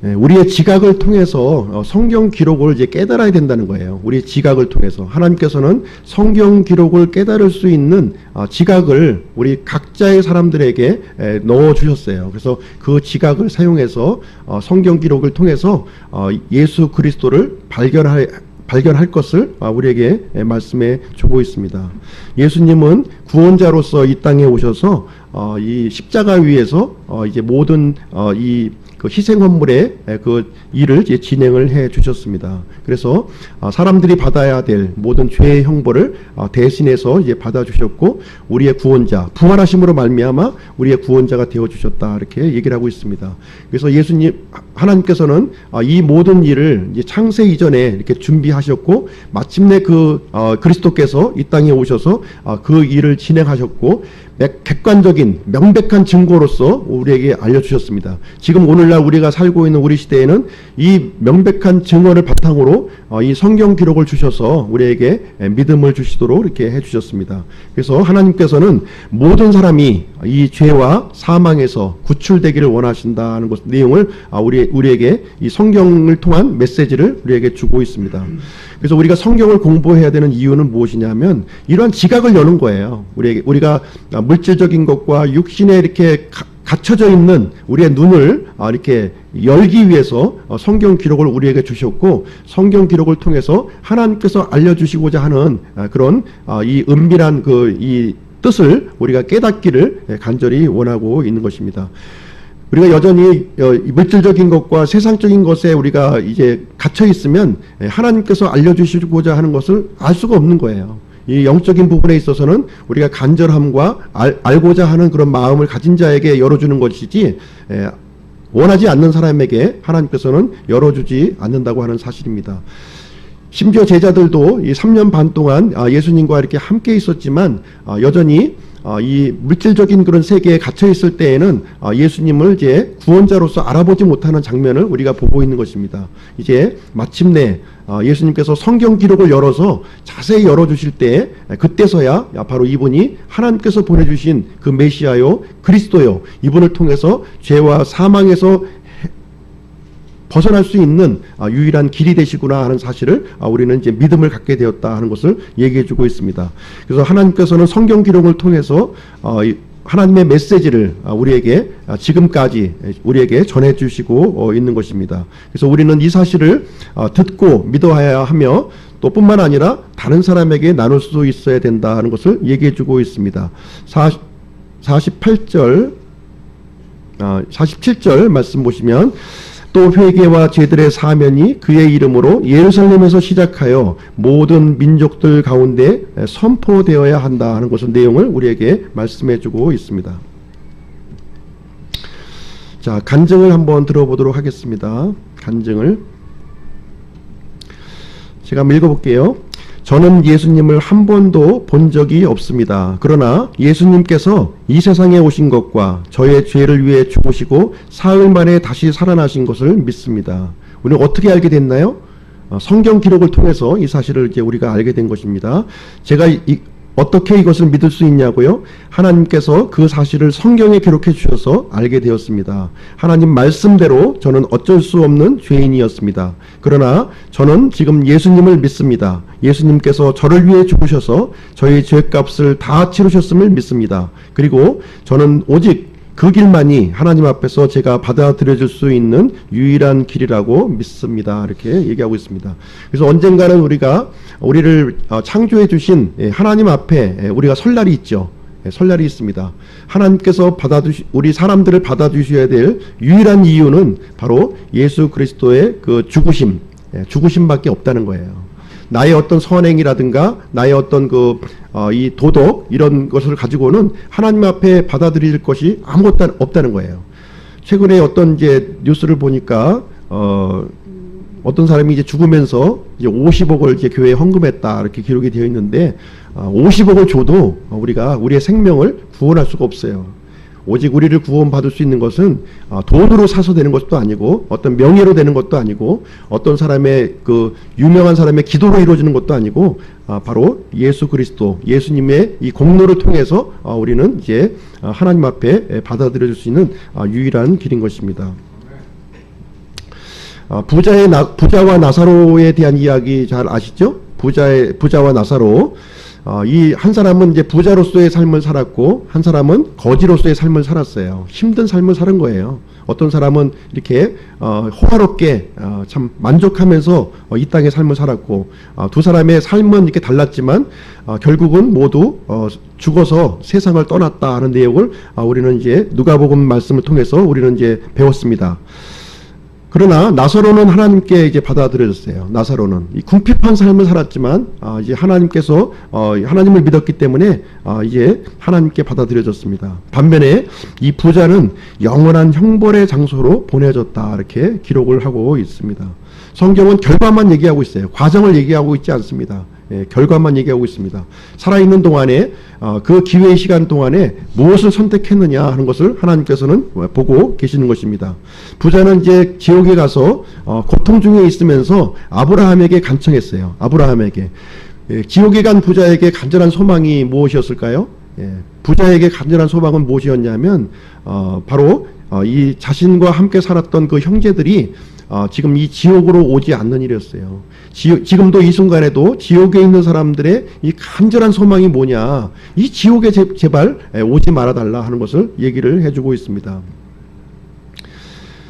우리의 지각을 통해서 성경 기록을 깨달아야 된다는 거예요. 우리의 지각을 통해서 하나님께서는 성경 기록을 깨달을 수 있는 지각을 우리 각자의 사람들에게 넣어 주셨어요. 그래서 그 지각을 사용해서 성경 기록을 통해서 예수 그리스도를 발견할 것을 우리에게 말씀해 주고 있습니다. 예수님은 구원자로서 이 땅에 오셔서 이 십자가 위에서 이제 모든 그 희생 헌물의 그 일을 진행을 해 주셨습니다. 그래서 사람들이 받아야 될 모든 죄의 형벌을 대신해서 받아 주셨고 우리의 구원자, 부활하심으로 말미암아 우리의 구원자가 되어 주셨다, 이렇게 얘기를 하고 있습니다. 그래서 하나님께서는 이 모든 일을 창세 이전에 이렇게 준비하셨고 마침내 그리스도께서 이 땅에 오셔서 그 일을 진행하셨고 객관적인 명백한 증거로서 우리에게 알려주셨습니다. 지금 오늘날 우리가 살고 있는 우리 시대에는 이 명백한 증언을 바탕으로 이 성경 기록을 주셔서 우리에게 믿음을 주시도록 이렇게 해주셨습니다. 그래서 하나님께서는 모든 사람이 이 죄와 사망에서 구출되기를 원하신다는 내용을 우리에게 이 성경을 통한 메시지를 우리에게 주고 있습니다. 그래서 우리가 성경을 공부해야 되는 이유는 무엇이냐면 이러한 지각을 여는 거예요. 우리가 물질적인 것과 육신에 이렇게 갇혀져 있는 우리의 눈을 이렇게 열기 위해서 성경 기록을 우리에게 주셨고 성경 기록을 통해서 하나님께서 알려주시고자 하는 그런 이 은밀한 이 뜻을 우리가 깨닫기를 간절히 원하고 있는 것입니다. 우리가 여전히 물질적인 것과 세상적인 것에 우리가 이제 갇혀 있으면 하나님께서 알려주시고자 하는 것을 알 수가 없는 거예요. 이 영적인 부분에 있어서는 우리가 간절함과 알고자 하는 그런 마음을 가진 자에게 열어주는 것이지 원하지 않는 사람에게 하나님께서는 열어주지 않는다고 하는 사실입니다. 심지어 제자들도 이 3년 반 동안 예수님과 이렇게 함께 있었지만 여전히 이 물질적인 그런 세계에 갇혀 있을 때에는 예수님을 이제 구원자로서 알아보지 못하는 장면을 우리가 보고 있는 것입니다. 이제 마침내 예수님께서 성경 기록을 열어서 자세히 열어주실 때 그때서야 바로 이분이 하나님께서 보내주신 그 메시아요 그리스도요, 이분을 통해서 죄와 사망에서 벗어날 수 있는 유일한 길이 되시구나 하는 사실을 우리는 이제 믿음을 갖게 되었다 하는 것을 얘기해 주고 있습니다. 그래서 하나님께서는 성경 기록을 통해서 하나님의 메시지를 우리에게 지금까지 우리에게 전해 주시고 있는 것입니다. 그래서 우리는 이 사실을 듣고 믿어야 하며 또 뿐만 아니라 다른 사람에게 나눌 수 있어야 된다 하는 것을 얘기해 주고 있습니다. 47절 말씀 보시면 또 회개와 죄들의 사면이 그의 이름으로 예루살렘에서 시작하여 모든 민족들 가운데 선포되어야 한다 하는 것을 내용을 우리에게 말씀해 주고 있습니다. 자, 간증을 한번 들어보도록 하겠습니다. 간증을 제가 한번 읽어볼게요. 저는 예수님을 한 번도 본 적이 없습니다. 그러나 예수님께서 이 세상에 오신 것과 저의 죄를 위해 죽으시고 사흘 만에 다시 살아나신 것을 믿습니다. 우리는 어떻게 알게 됐나요? 성경 기록을 통해서 이 사실을 이제 우리가 알게 된 것입니다. 제가 어떻게 이것을 믿을 수 있냐고요? 하나님께서 그 사실을 성경에 기록해 주셔서 알게 되었습니다. 하나님 말씀대로 저는 어쩔 수 없는 죄인이었습니다. 그러나 저는 지금 예수님을 믿습니다. 예수님께서 저를 위해 죽으셔서 저희 죄값을 다 치르셨음을 믿습니다. 그리고 저는 오직 그 길만이 하나님 앞에서 제가 받아들여질 수 있는 유일한 길이라고 믿습니다. 이렇게 얘기하고 있습니다. 그래서 언젠가는 우리를 창조해 주신 하나님 앞에 우리가 설 날이 있죠. 설 날이 있습니다. 하나님께서 우리 사람들을 받아주셔야 될 유일한 이유는 바로 예수 그리스도의 그 죽으심밖에 없다는 거예요. 나의 어떤 선행이라든가 나의 어떤 이 도덕 이런 것을 가지고는 하나님 앞에 받아들일 것이 아무것도 없다는 거예요. 최근에 어떤 이제 뉴스를 보니까 어떤 사람이 이제 죽으면서 이제 50억을 이제 교회에 헌금했다 이렇게 기록이 되어 있는데 50억을 줘도 우리의 생명을 구원할 수가 없어요. 오직 우리를 구원받을 수 있는 것은 돈으로 사서 되는 것도 아니고 어떤 명예로 되는 것도 아니고 어떤 사람의 유명한 사람의 기도로 이루어지는 것도 아니고 바로 예수 그리스도 예수님의 이 공로를 통해서 우리는 이제 하나님 앞에 받아들여질 수 있는 유일한 길인 것입니다. 부자와 나사로에 대한 이야기 잘 아시죠? 부자와 나사로. 이 한 사람은 이제 부자로서의 삶을 살았고 한 사람은 거지로서의 삶을 살았어요. 힘든 삶을 사는 거예요. 어떤 사람은 이렇게 호화롭게 참 만족하면서 이 땅의 삶을 살았고 두 사람의 삶은 이렇게 달랐지만 결국은 모두 죽어서 세상을 떠났다 하는 내용을 우리는 이제 누가복음 말씀을 통해서 우리는 이제 배웠습니다. 그러나 나사로는 하나님께 이제 받아들여졌어요. 나사로는 이 궁핍한 삶을 살았지만 이제 하나님께서 하나님을 믿었기 때문에 이제 하나님께 받아들여졌습니다. 반면에 이 부자는 영원한 형벌의 장소로 보내졌다 이렇게 기록을 하고 있습니다. 성경은 결과만 얘기하고 있어요. 과정을 얘기하고 있지 않습니다. 결과만 얘기하고 있습니다. 살아있는 동안에 그 기회의 시간 동안에 무엇을 선택했느냐 하는 것을 하나님께서는 보고 계시는 것입니다. 부자는 이제 지옥에 가서 고통 중에 있으면서 아브라함에게 간청했어요. 아브라함에게. 지옥에 간 부자에게 간절한 소망이 무엇이었을까요? 부자에게 간절한 소망은 무엇이었냐면 바로 이 자신과 함께 살았던 그 형제들이 지금 이 지옥으로 오지 않는 일이었어요. 지금도 이 순간에도 지옥에 있는 사람들의 이 간절한 소망이 뭐냐, 이 지옥에 제발 오지 말아달라 하는 것을 얘기를 해주고 있습니다.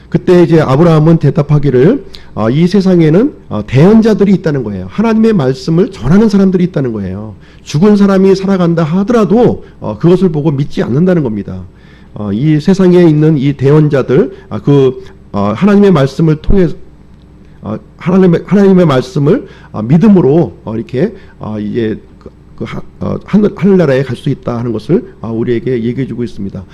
그때 이제 아브라함은 대답하기를 이 세상에는 대언자들이 있다는 거예요. 하나님의 말씀을 전하는 사람들이 있다는 거예요. 죽은 사람이 살아간다 하더라도 그것을 보고 믿지 않는다는 겁니다. 이 세상에 있는 이 대언자들, 하나님의 말씀을 통해 하나님의 말씀을 믿음으로 이렇게 이제 하늘나라에 갈 수 있다 하는 것을 우리에게 얘기해주고 있습니다.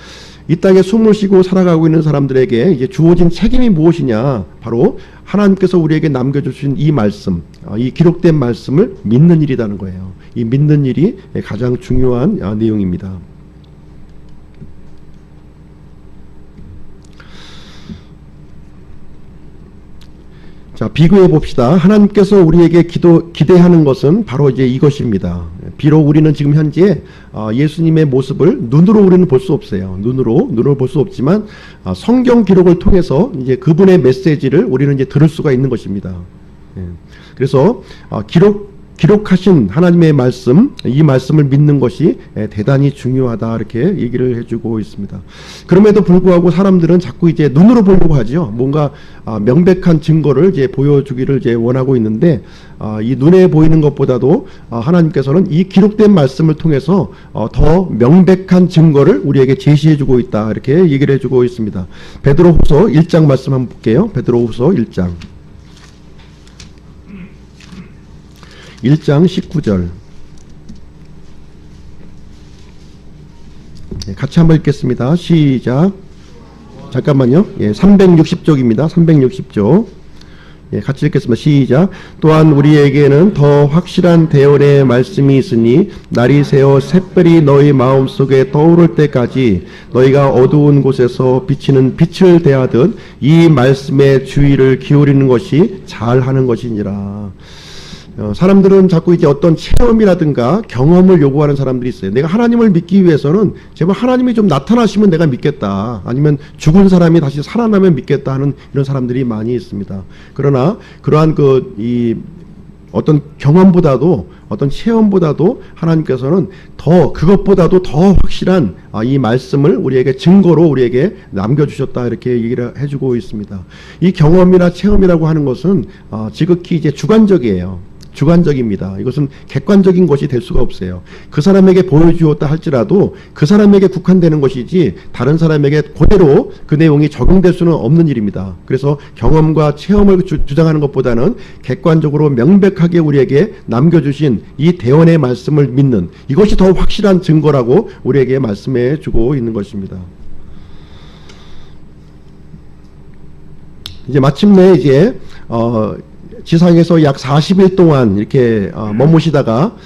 이 땅에 숨을 쉬고 살아가고 있는 사람들에게 이제 주어진 책임이 무엇이냐? 바로 하나님께서 우리에게 남겨주신 이 말씀, 이 기록된 말씀을 믿는 일이라는 거예요. 이 믿는 일이 가장 중요한 내용입니다. 자, 비교해 봅시다. 하나님께서 우리에게 기대하는 것은 바로 이제 이것입니다. 비록 우리는 지금 현재 예수님의 모습을 눈으로 우리는 볼 수 없어요. 눈으로 볼 수 없지만 성경 기록을 통해서 이제 그분의 메시지를 우리는 이제 들을 수가 있는 것입니다. 그래서 기록하신 하나님의 말씀, 이 말씀을 믿는 것이 대단히 중요하다 이렇게 얘기를 해주고 있습니다. 그럼에도 불구하고 사람들은 자꾸 이제 눈으로 보려고 하죠. 뭔가 명백한 증거를 이제 보여주기를 이제 원하고 있는데 이 눈에 보이는 것보다도 하나님께서는 이 기록된 말씀을 통해서 더 명백한 증거를 우리에게 제시해주고 있다 이렇게 얘기를 해주고 있습니다. 베드로후서 1장 말씀 한번 볼게요. 베드로후서 1장 19절 같이 한번 읽겠습니다. 시작. 잠깐만요. 360쪽입니다. 360쪽. 같이 읽겠습니다. 시작. 또한 우리에게는 더 확실한 대언의 말씀이 있으니 날이 새어 샛별이 너희 마음속에 떠오를 때까지 너희가 어두운 곳에서 비치는 빛을 대하듯 이 말씀에 주의를 기울이는 것이 잘하는 것이니라. 사람들은 자꾸 이제 어떤 체험이라든가 경험을 요구하는 사람들이 있어요. 내가 하나님을 믿기 위해서는 제발 하나님이 좀 나타나시면 내가 믿겠다. 아니면 죽은 사람이 다시 살아나면 믿겠다 하는 이런 사람들이 많이 있습니다. 그러나 그러한 어떤 경험보다도 어떤 체험보다도 하나님께서는 그것보다도 더 확실한 이 말씀을 우리에게 증거로 우리에게 남겨주셨다 이렇게 얘기를 해주고 있습니다. 이 경험이나 체험이라고 하는 것은 지극히 이제 주관적이에요. 주관적입니다. 이것은 객관적인 것이 될 수가 없어요. 그 사람에게 보여주었다 할지라도 그 사람에게 국한되는 것이지 다른 사람에게 그대로 그 내용이 적용될 수는 없는 일입니다. 그래서 경험과 체험을 주장하는 것보다는 객관적으로 명백하게 우리에게 남겨주신 이 대언의 말씀을 믿는 이것이 더 확실한 증거라고 우리에게 말씀해 주고 있는 것입니다. 이제 마침내 지상에서 약 40일 동안 이렇게 머무시다가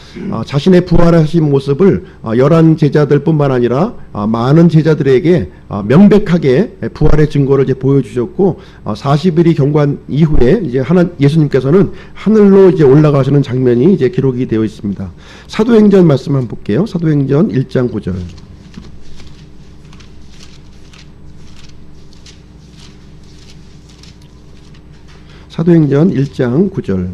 자신의 부활하신 모습을 11 제자들 뿐만 아니라 많은 제자들에게 명백하게 부활의 증거를 이제 보여주셨고 40일이 경과한 이후에 이제 예수님께서는 하늘로 이제 올라가시는 장면이 이제 기록이 되어 있습니다. 사도행전 말씀 한번 볼게요. 사도행전 1장 9절. 사도행전 1장 9절.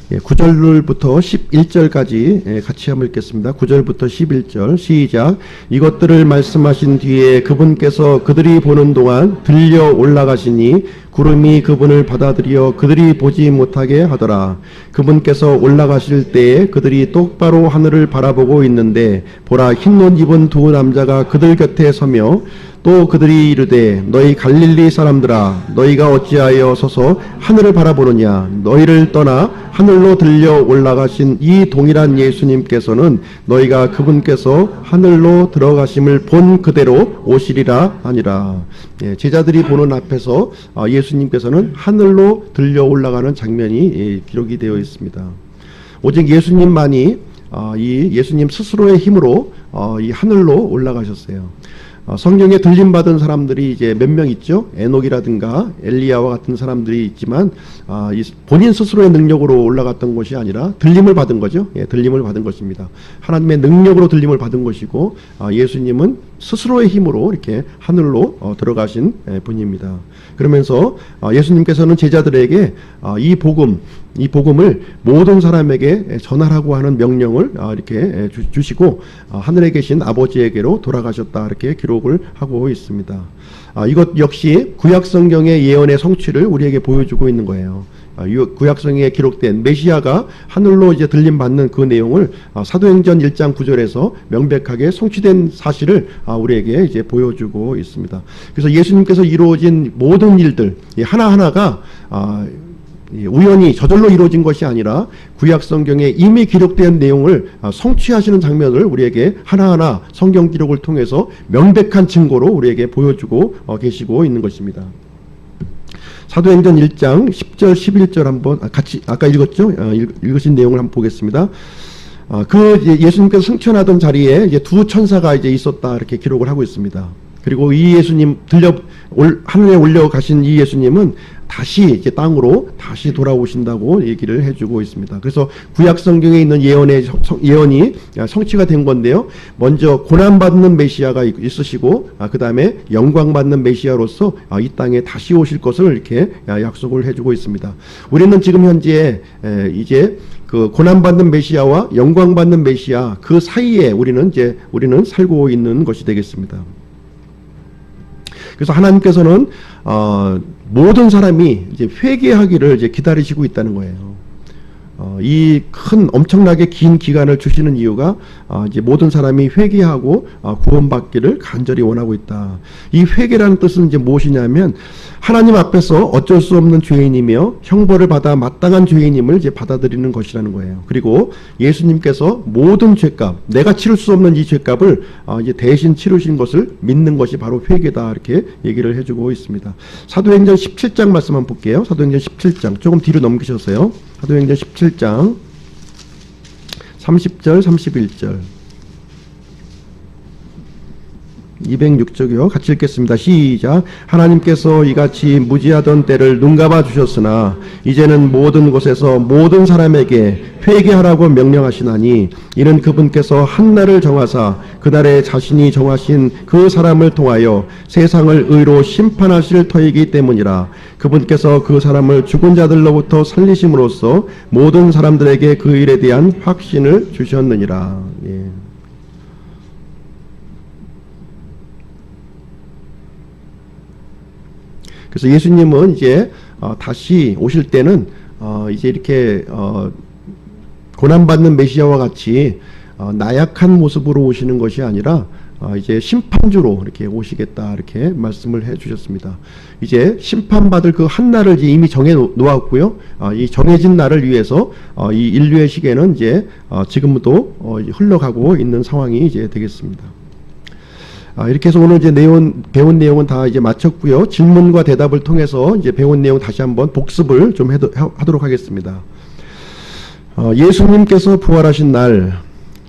9절부터 11절까지 같이 한번 읽겠습니다. 9절부터 11절 시작. 이것들을 말씀하신 뒤에 그분께서 그들이 보는 동안 들려 올라가시니 구름이 그분을 받아들여 그들이 보지 못하게 하더라. 그분께서 올라가실 때에 그들이 똑바로 하늘을 바라보고 있는데 보라, 흰 옷 입은 두 남자가 그들 곁에 서며 또 그들이 이르되 너희 갈릴리 사람들아, 너희가 어찌하여 서서 하늘을 바라보느냐? 너희를 떠나 하늘로 들려 올라가신 이 동일한 예수님께서는 너희가 그분께서 하늘로 들어가심을 본 그대로 오시리라 하니라. 제자들이 보는 앞에서 예수님께서는 하늘로 들려 올라가는 장면이 기록이 되어 있습니다. 오직 예수님만이 이 예수님 스스로의 힘으로 이 하늘로 올라가셨어요. 성경에 들림받은 사람들이 이제 몇 명 있죠. 에녹이라든가 엘리야와 같은 사람들이 있지만 본인 스스로의 능력으로 올라갔던 것이 아니라 들림을 받은 거죠. 들림을 받은 것입니다. 하나님의 능력으로 들림을 받은 것이고 예수님은 스스로의 힘으로 이렇게 하늘로 들어가신 분입니다. 그러면서 예수님께서는 제자들에게 이 복음을 모든 사람에게 전하라고 하는 명령을 이렇게 주시고 하늘에 계신 아버지에게로 돌아가셨다 이렇게 기록을 하고 있습니다. 이것 역시 구약 성경의 예언의 성취를 우리에게 보여주고 있는 거예요. 구약성에 기록된 메시아가 하늘로 이제 들림 받는 그 내용을 사도행전 1장 9절에서 명백하게 성취된 사실을 우리에게 이제 보여주고 있습니다. 그래서 예수님께서 이루어진 모든 일들 하나하나가 우연히 저절로 이루어진 것이 아니라 구약 성경에 이미 기록된 내용을 성취하시는 장면을 우리에게 하나하나 성경 기록을 통해서 명백한 증거로 우리에게 보여주고 계시고 있는 것입니다. 사도행전 1장 10절 11절 한번 같이 아까 읽었죠? 읽으신 내용을 한번 보겠습니다. 그 예수님께서 승천하던 자리에 이제 두 천사가 이제 있었다 이렇게 기록을 하고 있습니다. 그리고 이 예수님 하늘에 올려가신 이 예수님은 다시 이제 땅으로 다시 돌아오신다고 얘기를 해주고 있습니다. 그래서 구약 성경에 있는 예언이 성취가 된 건데요. 먼저 고난받는 메시아가 있으시고 그 다음에 영광받는 메시아로서 이 땅에 다시 오실 것을 이렇게 약속을 해주고 있습니다. 우리는 지금 현재 이제 그 고난받는 메시아와 영광받는 메시아 그 사이에 우리는 살고 있는 것이 되겠습니다. 그래서 하나님께서는 모든 사람이 이제 회개하기를 이제 기다리시고 있다는 거예요. 이 큰 엄청나게 긴 기간을 주시는 이유가 이제 모든 사람이 회개하고 구원받기를 간절히 원하고 있다. 이 회개라는 뜻은 이제 무엇이냐면 하나님 앞에서 어쩔 수 없는 죄인이며 형벌을 받아 마땅한 죄인임을 이제 받아들이는 것이라는 거예요. 그리고 예수님께서 모든 죄값, 내가 치를 수 없는 이 죄값을 이제 대신 치르신 것을 믿는 것이 바로 회개다 이렇게 얘기를 해주고 있습니다. 사도행전 17장 말씀 한번 볼게요. 사도행전 17장 조금 뒤로 넘기셨어요. 사도행전 17장 30절 31절 206쪽이요. 같이 읽겠습니다. 시작. 하나님께서 이같이 무지하던 때를 눈감아 주셨으나 이제는 모든 곳에서 모든 사람에게 회개하라고 명령하시나니 이는 그분께서 한 날을 정하사 그날에 자신이 정하신 그 사람을 통하여 세상을 의로 심판하실 터이기 때문이라. 그분께서 그 사람을 죽은 자들로부터 살리심으로써 모든 사람들에게 그 일에 대한 확신을 주셨느니라. 예. 그래서 예수님은 이제 다시 오실 때는 이제 이렇게 고난받는 메시아와 같이 나약한 모습으로 오시는 것이 아니라 이제 심판주로 이렇게 오시겠다 이렇게 말씀을 해주셨습니다. 이제 심판받을 그 한 날을 이제 이미 정해 놓았고요. 이 정해진 날을 위해서 이 인류의 시계는 이제 지금도 흘러가고 있는 상황이 이제 되겠습니다. 이렇게 해서 오늘 이제 배운 내용은 다 이제 마쳤고요. 질문과 대답을 통해서 이제 배운 내용 다시 한번 복습을 좀 하도록 하겠습니다. 예수님께서 부활하신 날,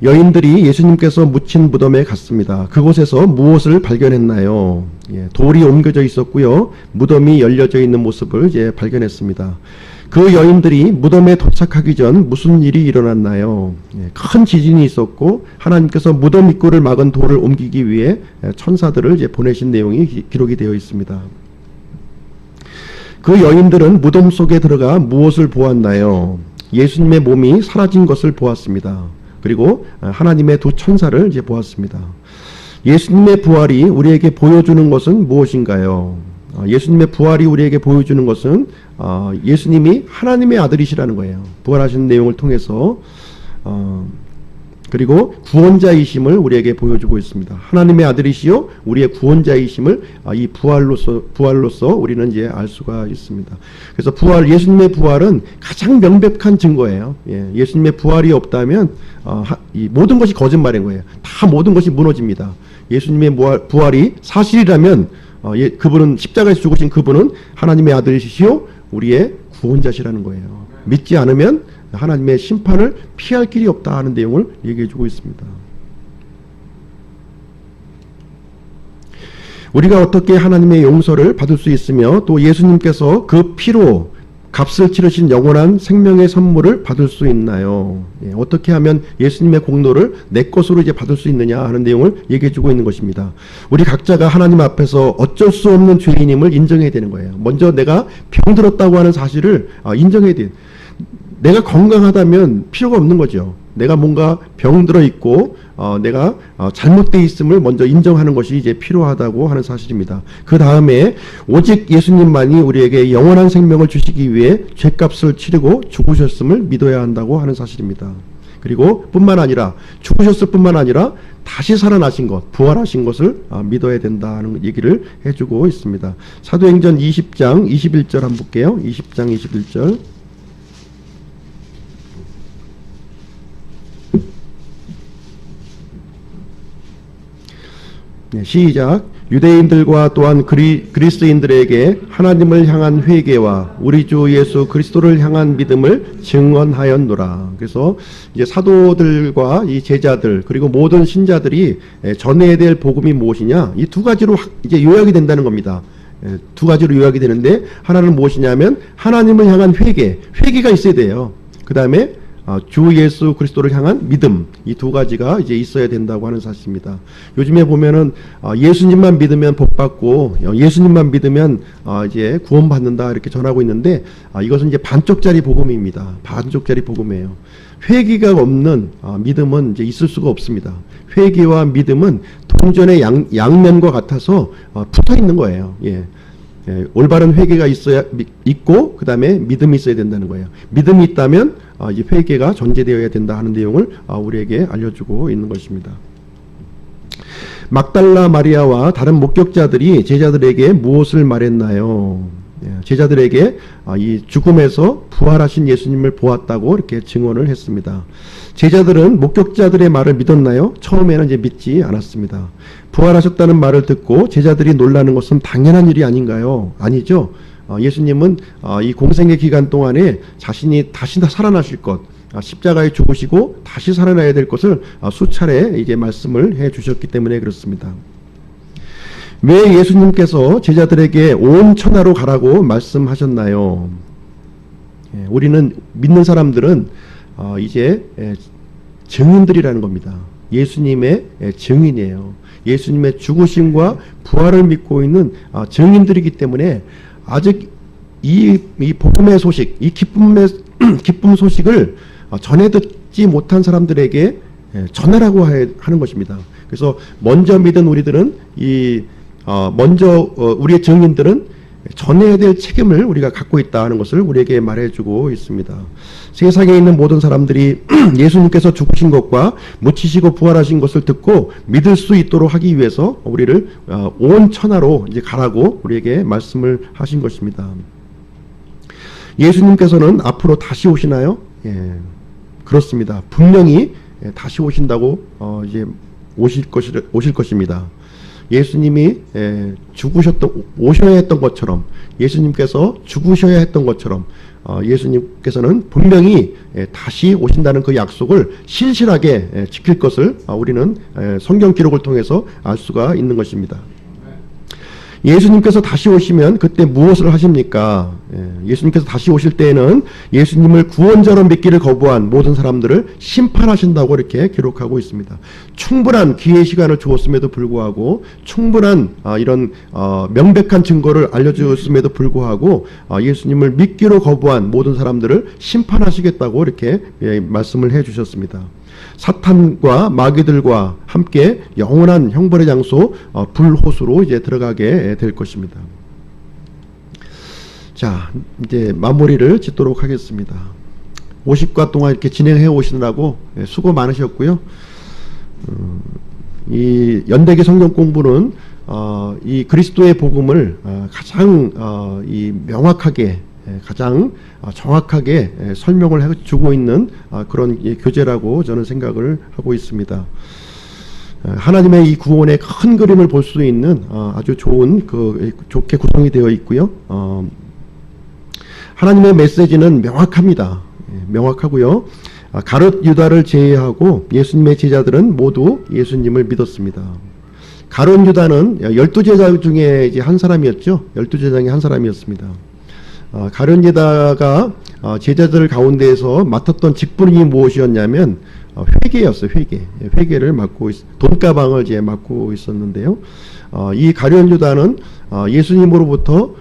여인들이 예수님께서 묻힌 무덤에 갔습니다. 그곳에서 무엇을 발견했나요? 예, 돌이 옮겨져 있었고요. 무덤이 열려져 있는 모습을 이제 발견했습니다. 그 여인들이 무덤에 도착하기 전 무슨 일이 일어났나요? 큰 지진이 있었고 하나님께서 무덤 입구를 막은 돌을 옮기기 위해 천사들을 이제 보내신 내용이 기록이 되어 있습니다. 그 여인들은 무덤 속에 들어가 무엇을 보았나요? 예수님의 몸이 사라진 것을 보았습니다. 그리고 하나님의 두 천사를 이제 보았습니다. 예수님의 부활이 우리에게 보여주는 것은 무엇인가요? 예수님의 부활이 우리에게 보여주는 것은 예수님이 하나님의 아들이시라는 거예요. 부활하신 내용을 통해서 그리고 구원자이심을 우리에게 보여주고 있습니다. 하나님의 아들이시요 우리의 구원자이심을 이 부활로서 우리는 이제 알 수가 있습니다. 그래서 예수님의 부활은 가장 명백한 증거예요. 예수님의 부활이 없다면 이 모든 것이 거짓말인 거예요. 다 모든 것이 무너집니다. 예수님의 부활이 사실이라면 그분은 십자가에서 죽으신 그분은 하나님의 아들이시요 우리의 구원자시라는 거예요. 믿지 않으면 하나님의 심판을 피할 길이 없다 하는 내용을 얘기해 주고 있습니다. 우리가 어떻게 하나님의 용서를 받을 수 있으며 또 예수님께서 그 피로 값을 치르신 영원한 생명의 선물을 받을 수 있나요? 어떻게 하면 예수님의 공로를 내 것으로 이제 받을 수 있느냐 하는 내용을 얘기해 주고 있는 것입니다. 우리 각자가 하나님 앞에서 어쩔 수 없는 죄인임을 인정해야 되는 거예요. 먼저 내가 병들었다고 하는 사실을 인정해야 돼요. 내가 건강하다면 필요가 없는 거죠. 내가 뭔가 병들어 있고 내가 잘못되어 있음을 먼저 인정하는 것이 이제 필요하다고 하는 사실입니다. 그 다음에 오직 예수님만이 우리에게 영원한 생명을 주시기 위해 죄값을 치르고 죽으셨음을 믿어야 한다고 하는 사실입니다. 그리고 뿐만 아니라 죽으셨을 뿐만 아니라 다시 살아나신 것, 부활하신 것을 믿어야 된다는 얘기를 해주고 있습니다. 사도행전 20장 21절 한번 볼게요. 20장 21절. 네, 시작. 유대인들과 또한 그리스인들에게 하나님을 향한 회개와 우리 주 예수 그리스도를 향한 믿음을 증언하였노라. 그래서 이제 사도들과 이 제자들 그리고 모든 신자들이 전해야 될 복음이 무엇이냐? 이 두 가지로 이제 요약이 된다는 겁니다. 두 가지로 요약이 되는데 하나는 무엇이냐면 하나님을 향한 회개가 있어야 돼요. 그 다음에 주 예수 그리스도를 향한 믿음, 이 두 가지가 이제 있어야 된다고 하는 사실입니다. 요즘에 보면은 예수님만 믿으면 복 받고 예수님만 믿으면 이제 구원 받는다 이렇게 전하고 있는데 이것은 이제 반쪽짜리 복음입니다. 반쪽짜리 복음이에요. 회개가 없는 믿음은 이제 있을 수가 없습니다. 회개와 믿음은 동전의 양면과 같아서 붙어 있는 거예요. 예. 올바른 회개가 있고 그 다음에 믿음이 있어야 된다는 거예요. 믿음이 있다면 이 회개가 전제되어야 된다 하는 내용을 우리에게 알려주고 있는 것입니다. 막달라 마리아와 다른 목격자들이 제자들에게 무엇을 말했나요? 제자들에게 이 죽음에서 부활하신 예수님을 보았다고 이렇게 증언을 했습니다. 제자들은 목격자들의 말을 믿었나요? 처음에는 이제 믿지 않았습니다. 부활하셨다는 말을 듣고 제자들이 놀라는 것은 당연한 일이 아닌가요? 아니죠. 예수님은 이 공생의 기간 동안에 자신이 다시 살아나실 것, 십자가에 죽으시고 다시 살아나야 될 것을 수차례 이제 말씀을 해 주셨기 때문에 그렇습니다. 왜 예수님께서 제자들에게 온 천하로 가라고 말씀하셨나요? 우리는 믿는 사람들은 이제 증인들이라는 겁니다. 예수님의 증인이에요. 예수님의 죽으심과 부활을 믿고 있는 증인들이기 때문에 아직 이 복음의 소식, 이 기쁨 소식을 전해 듣지 못한 사람들에게 전하라고 하는 것입니다. 그래서 먼저 믿은 우리들은 우리의 증인들은 전해야 될 책임을 우리가 갖고 있다는 것을 우리에게 말해주고 있습니다. 세상에 있는 모든 사람들이 예수님께서 죽으신 것과 묻히시고 부활하신 것을 듣고 믿을 수 있도록 하기 위해서 우리를 온 천하로 이제 가라고 우리에게 말씀을 하신 것입니다. 예수님께서는 앞으로 다시 오시나요? 예, 그렇습니다. 분명히 다시 오신다고 이제 오실 것입니다. 예수님이 오셔야 했던 것처럼, 예수님께서 죽으셔야 했던 것처럼 예수님께서는 분명히 다시 오신다는 그 약속을 신실하게 지킬 것을 우리는 성경 기록을 통해서 알 수가 있는 것입니다. 예수님께서 다시 오시면 그때 무엇을 하십니까? 예수님께서 다시 오실 때에는 예수님을 구원자로 믿기를 거부한 모든 사람들을 심판하신다고 이렇게 기록하고 있습니다. 충분한 기회 시간을 주었음에도 불구하고 충분한 이런 명백한 증거를 알려주었음에도 불구하고 예수님을 믿기로 거부한 모든 사람들을 심판하시겠다고 이렇게 말씀을 해주셨습니다. 사탄과 마귀들과 함께 영원한 형벌의 장소 불호수로 이제 들어가게 될 것입니다. 자, 이제 마무리를 짓도록 하겠습니다. 50과 동안 이렇게 진행해 오시느라고 수고 많으셨고요. 이 연대기 성경 공부는 이 그리스도의 복음을 가장 명확하게 가장 정확하게 설명을 해주고 있는 그런 교재라고 저는 생각을 하고 있습니다. 하나님의 이 구원의 큰 그림을 볼 수 있는 아주 좋게 구성이 되어 있고요. 하나님의 메시지는 명확합니다. 명확하고요. 가룟 유다를 제외하고 예수님의 제자들은 모두 예수님을 믿었습니다. 가룟 유다는 12제자 중에 이제 한 사람이었죠. 12제자 중에 한 사람이었습니다. 가룟 유다가 제자들 가운데에서 맡았던 직분이 무엇이었냐면 회계였어요. 회계를 맡고 돈가방을 이제 맡고 있었는데요. 이 가룟 유다는 예수님으로부터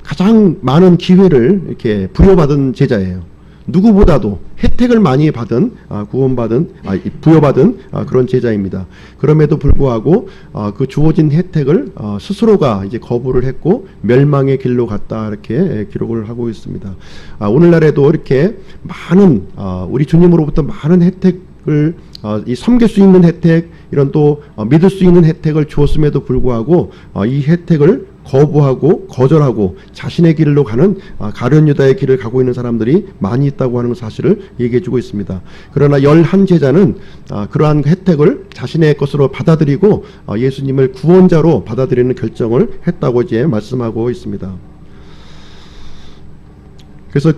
가장 많은 기회를 이렇게 부여받은 제자예요. 누구보다도 혜택을 많이 받은 부여받은 그런 제자입니다. 그럼에도 불구하고 그 주어진 혜택을 스스로가 이제 거부를 했고 멸망의 길로 갔다 이렇게 기록을 하고 있습니다. 오늘날에도 이렇게 많은 우리 주님으로부터 많은 혜택을 이 섬길 수 있는 혜택, 이런 또 믿을 수 있는 혜택을 주었음에도 불구하고 이 혜택을 거부하고 거절하고 자신의 길로 가는 가룟 유다의 길을 가고 있는 사람들이 많이 있다고 하는 사실을 얘기해주고 있습니다. 그러나 11제자는 그러한 혜택을 자신의 것으로 받아들이고 예수님을 구원자로 받아들이는 결정을 했다고 이제 말씀하고 있습니다. 그래서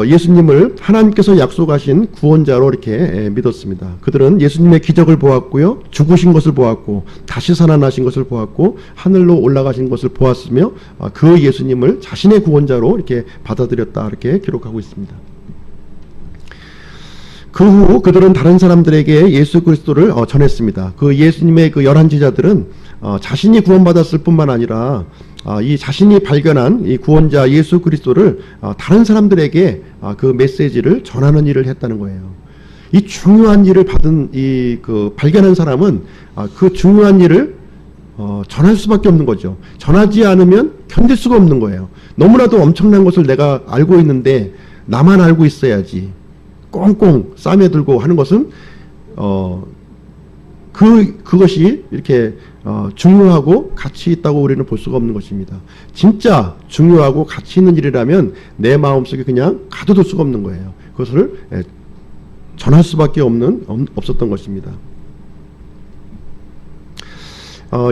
예수님을 하나님께서 약속하신 구원자로 이렇게 믿었습니다. 그들은 예수님의 기적을 보았고요, 죽으신 것을 보았고, 다시 살아나신 것을 보았고, 하늘로 올라가신 것을 보았으며, 그 예수님을 자신의 구원자로 이렇게 받아들였다 이렇게 기록하고 있습니다. 그 후 그들은 다른 사람들에게 예수 그리스도를 전했습니다. 그 예수님의 그 11제자들은 자신이 구원받았을 뿐만 아니라 이 자신이 발견한 이 구원자 예수 그리스도를 다른 사람들에게 그 메시지를 전하는 일을 했다는 거예요. 이 중요한 일을 받은 발견한 사람은 그 중요한 일을 전할 수밖에 없는 거죠. 전하지 않으면 견딜 수가 없는 거예요. 너무나도 엄청난 것을 내가 알고 있는데 나만 알고 있어야지 꽁꽁 싸매들고 하는 것은 그것이 이렇게 중요하고 가치 있다고 우리는 볼 수가 없는 것입니다. 진짜 중요하고 가치 있는 일이라면 내 마음속에 그냥 가둬둘 수가 없는 거예요. 그것을 전할 수밖에 없었던 것입니다.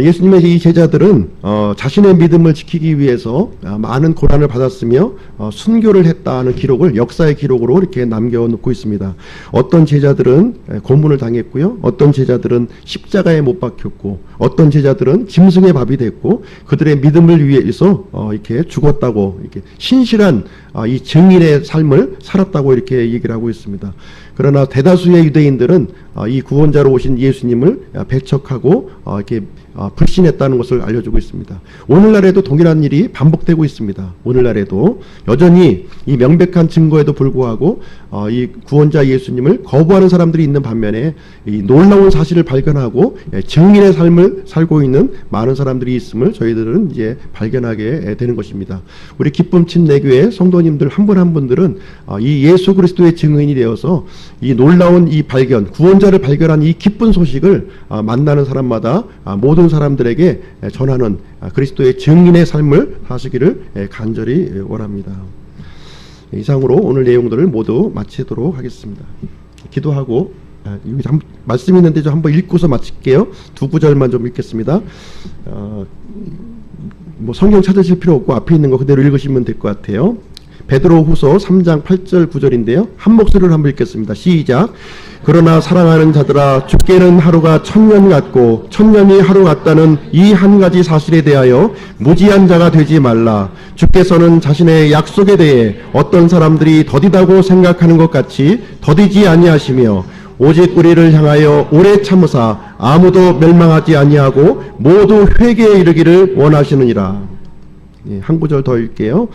예수님의 이 제자들은 자신의 믿음을 지키기 위해서 많은 고난을 받았으며 순교를 했다는 기록을 역사의 기록으로 이렇게 남겨놓고 있습니다. 어떤 제자들은 고문을 당했고요, 어떤 제자들은 십자가에 못 박혔고, 어떤 제자들은 짐승의 밥이 됐고, 그들의 믿음을 위해서 이렇게 죽었다고, 이렇게 신실한 이 증인의 삶을 살았다고 이렇게 얘기를 하고 있습니다. 그러나 대다수의 유대인들은 이 구원자로 오신 예수님을 배척하고 이렇게 불신했다는 것을 알려주고 있습니다. 오늘날에도 동일한 일이 반복되고 있습니다. 오늘날에도 여전히 이 명백한 증거에도 불구하고 이 구원자 예수님을 거부하는 사람들이 있는 반면에 이 놀라운 사실을 발견하고 증인의 삶을 살고 있는 많은 사람들이 있음을 저희들은 이제 발견하게 되는 것입니다. 우리 기쁨 침례교회 성도님들 한 분 한 분들은 이 예수 그리스도의 증인이 되어서 이 놀라운 이 발견, 구원자를 발견한 이 기쁜 소식을 만나는 사람마다 모든 사람들에게 전하는 그리스도의 증인의 삶을 사시기를 간절히 원합니다. 이상으로 오늘 내용들을 모두 마치도록 하겠습니다. 기도하고 여기 말씀이 있는데 좀 한번 읽고서 마칠게요. 두 구절만 좀 읽겠습니다. 성경 찾으실 필요 없고 앞에 있는 거 그대로 읽으시면 될 것 같아요. 베드로후서 3장 8절 9절인데요. 한 목소리로 한번 읽겠습니다. 시작. 그러나 사랑하는 자들아, 주께는 하루가 1000년 같고 1000년이 하루 같다는 이 한 가지 사실에 대하여 무지한 자가 되지 말라. 주께서는 자신의 약속에 대해 어떤 사람들이 더디다고 생각하는 것 같이 더디지 아니하시며 오직 우리를 향하여 오래 참으사 아무도 멸망하지 아니하고 모두 회개에 이르기를 원하시느니라. 한 구절 더 읽게요.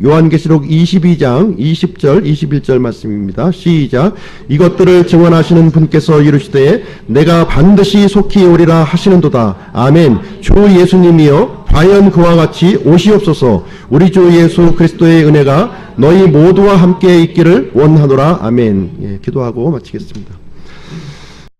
요한계시록 22장 20절 21절 말씀입니다. 시작. 이것들을 증언하시는 분께서 이르시되 내가 반드시 속히 오리라 하시는도다. 아멘. 주 예수님이여 과연 그와 같이 오시옵소서. 우리 주 예수 그리스도의 은혜가 너희 모두와 함께 있기를 원하노라. 아멘. 기도하고 마치겠습니다.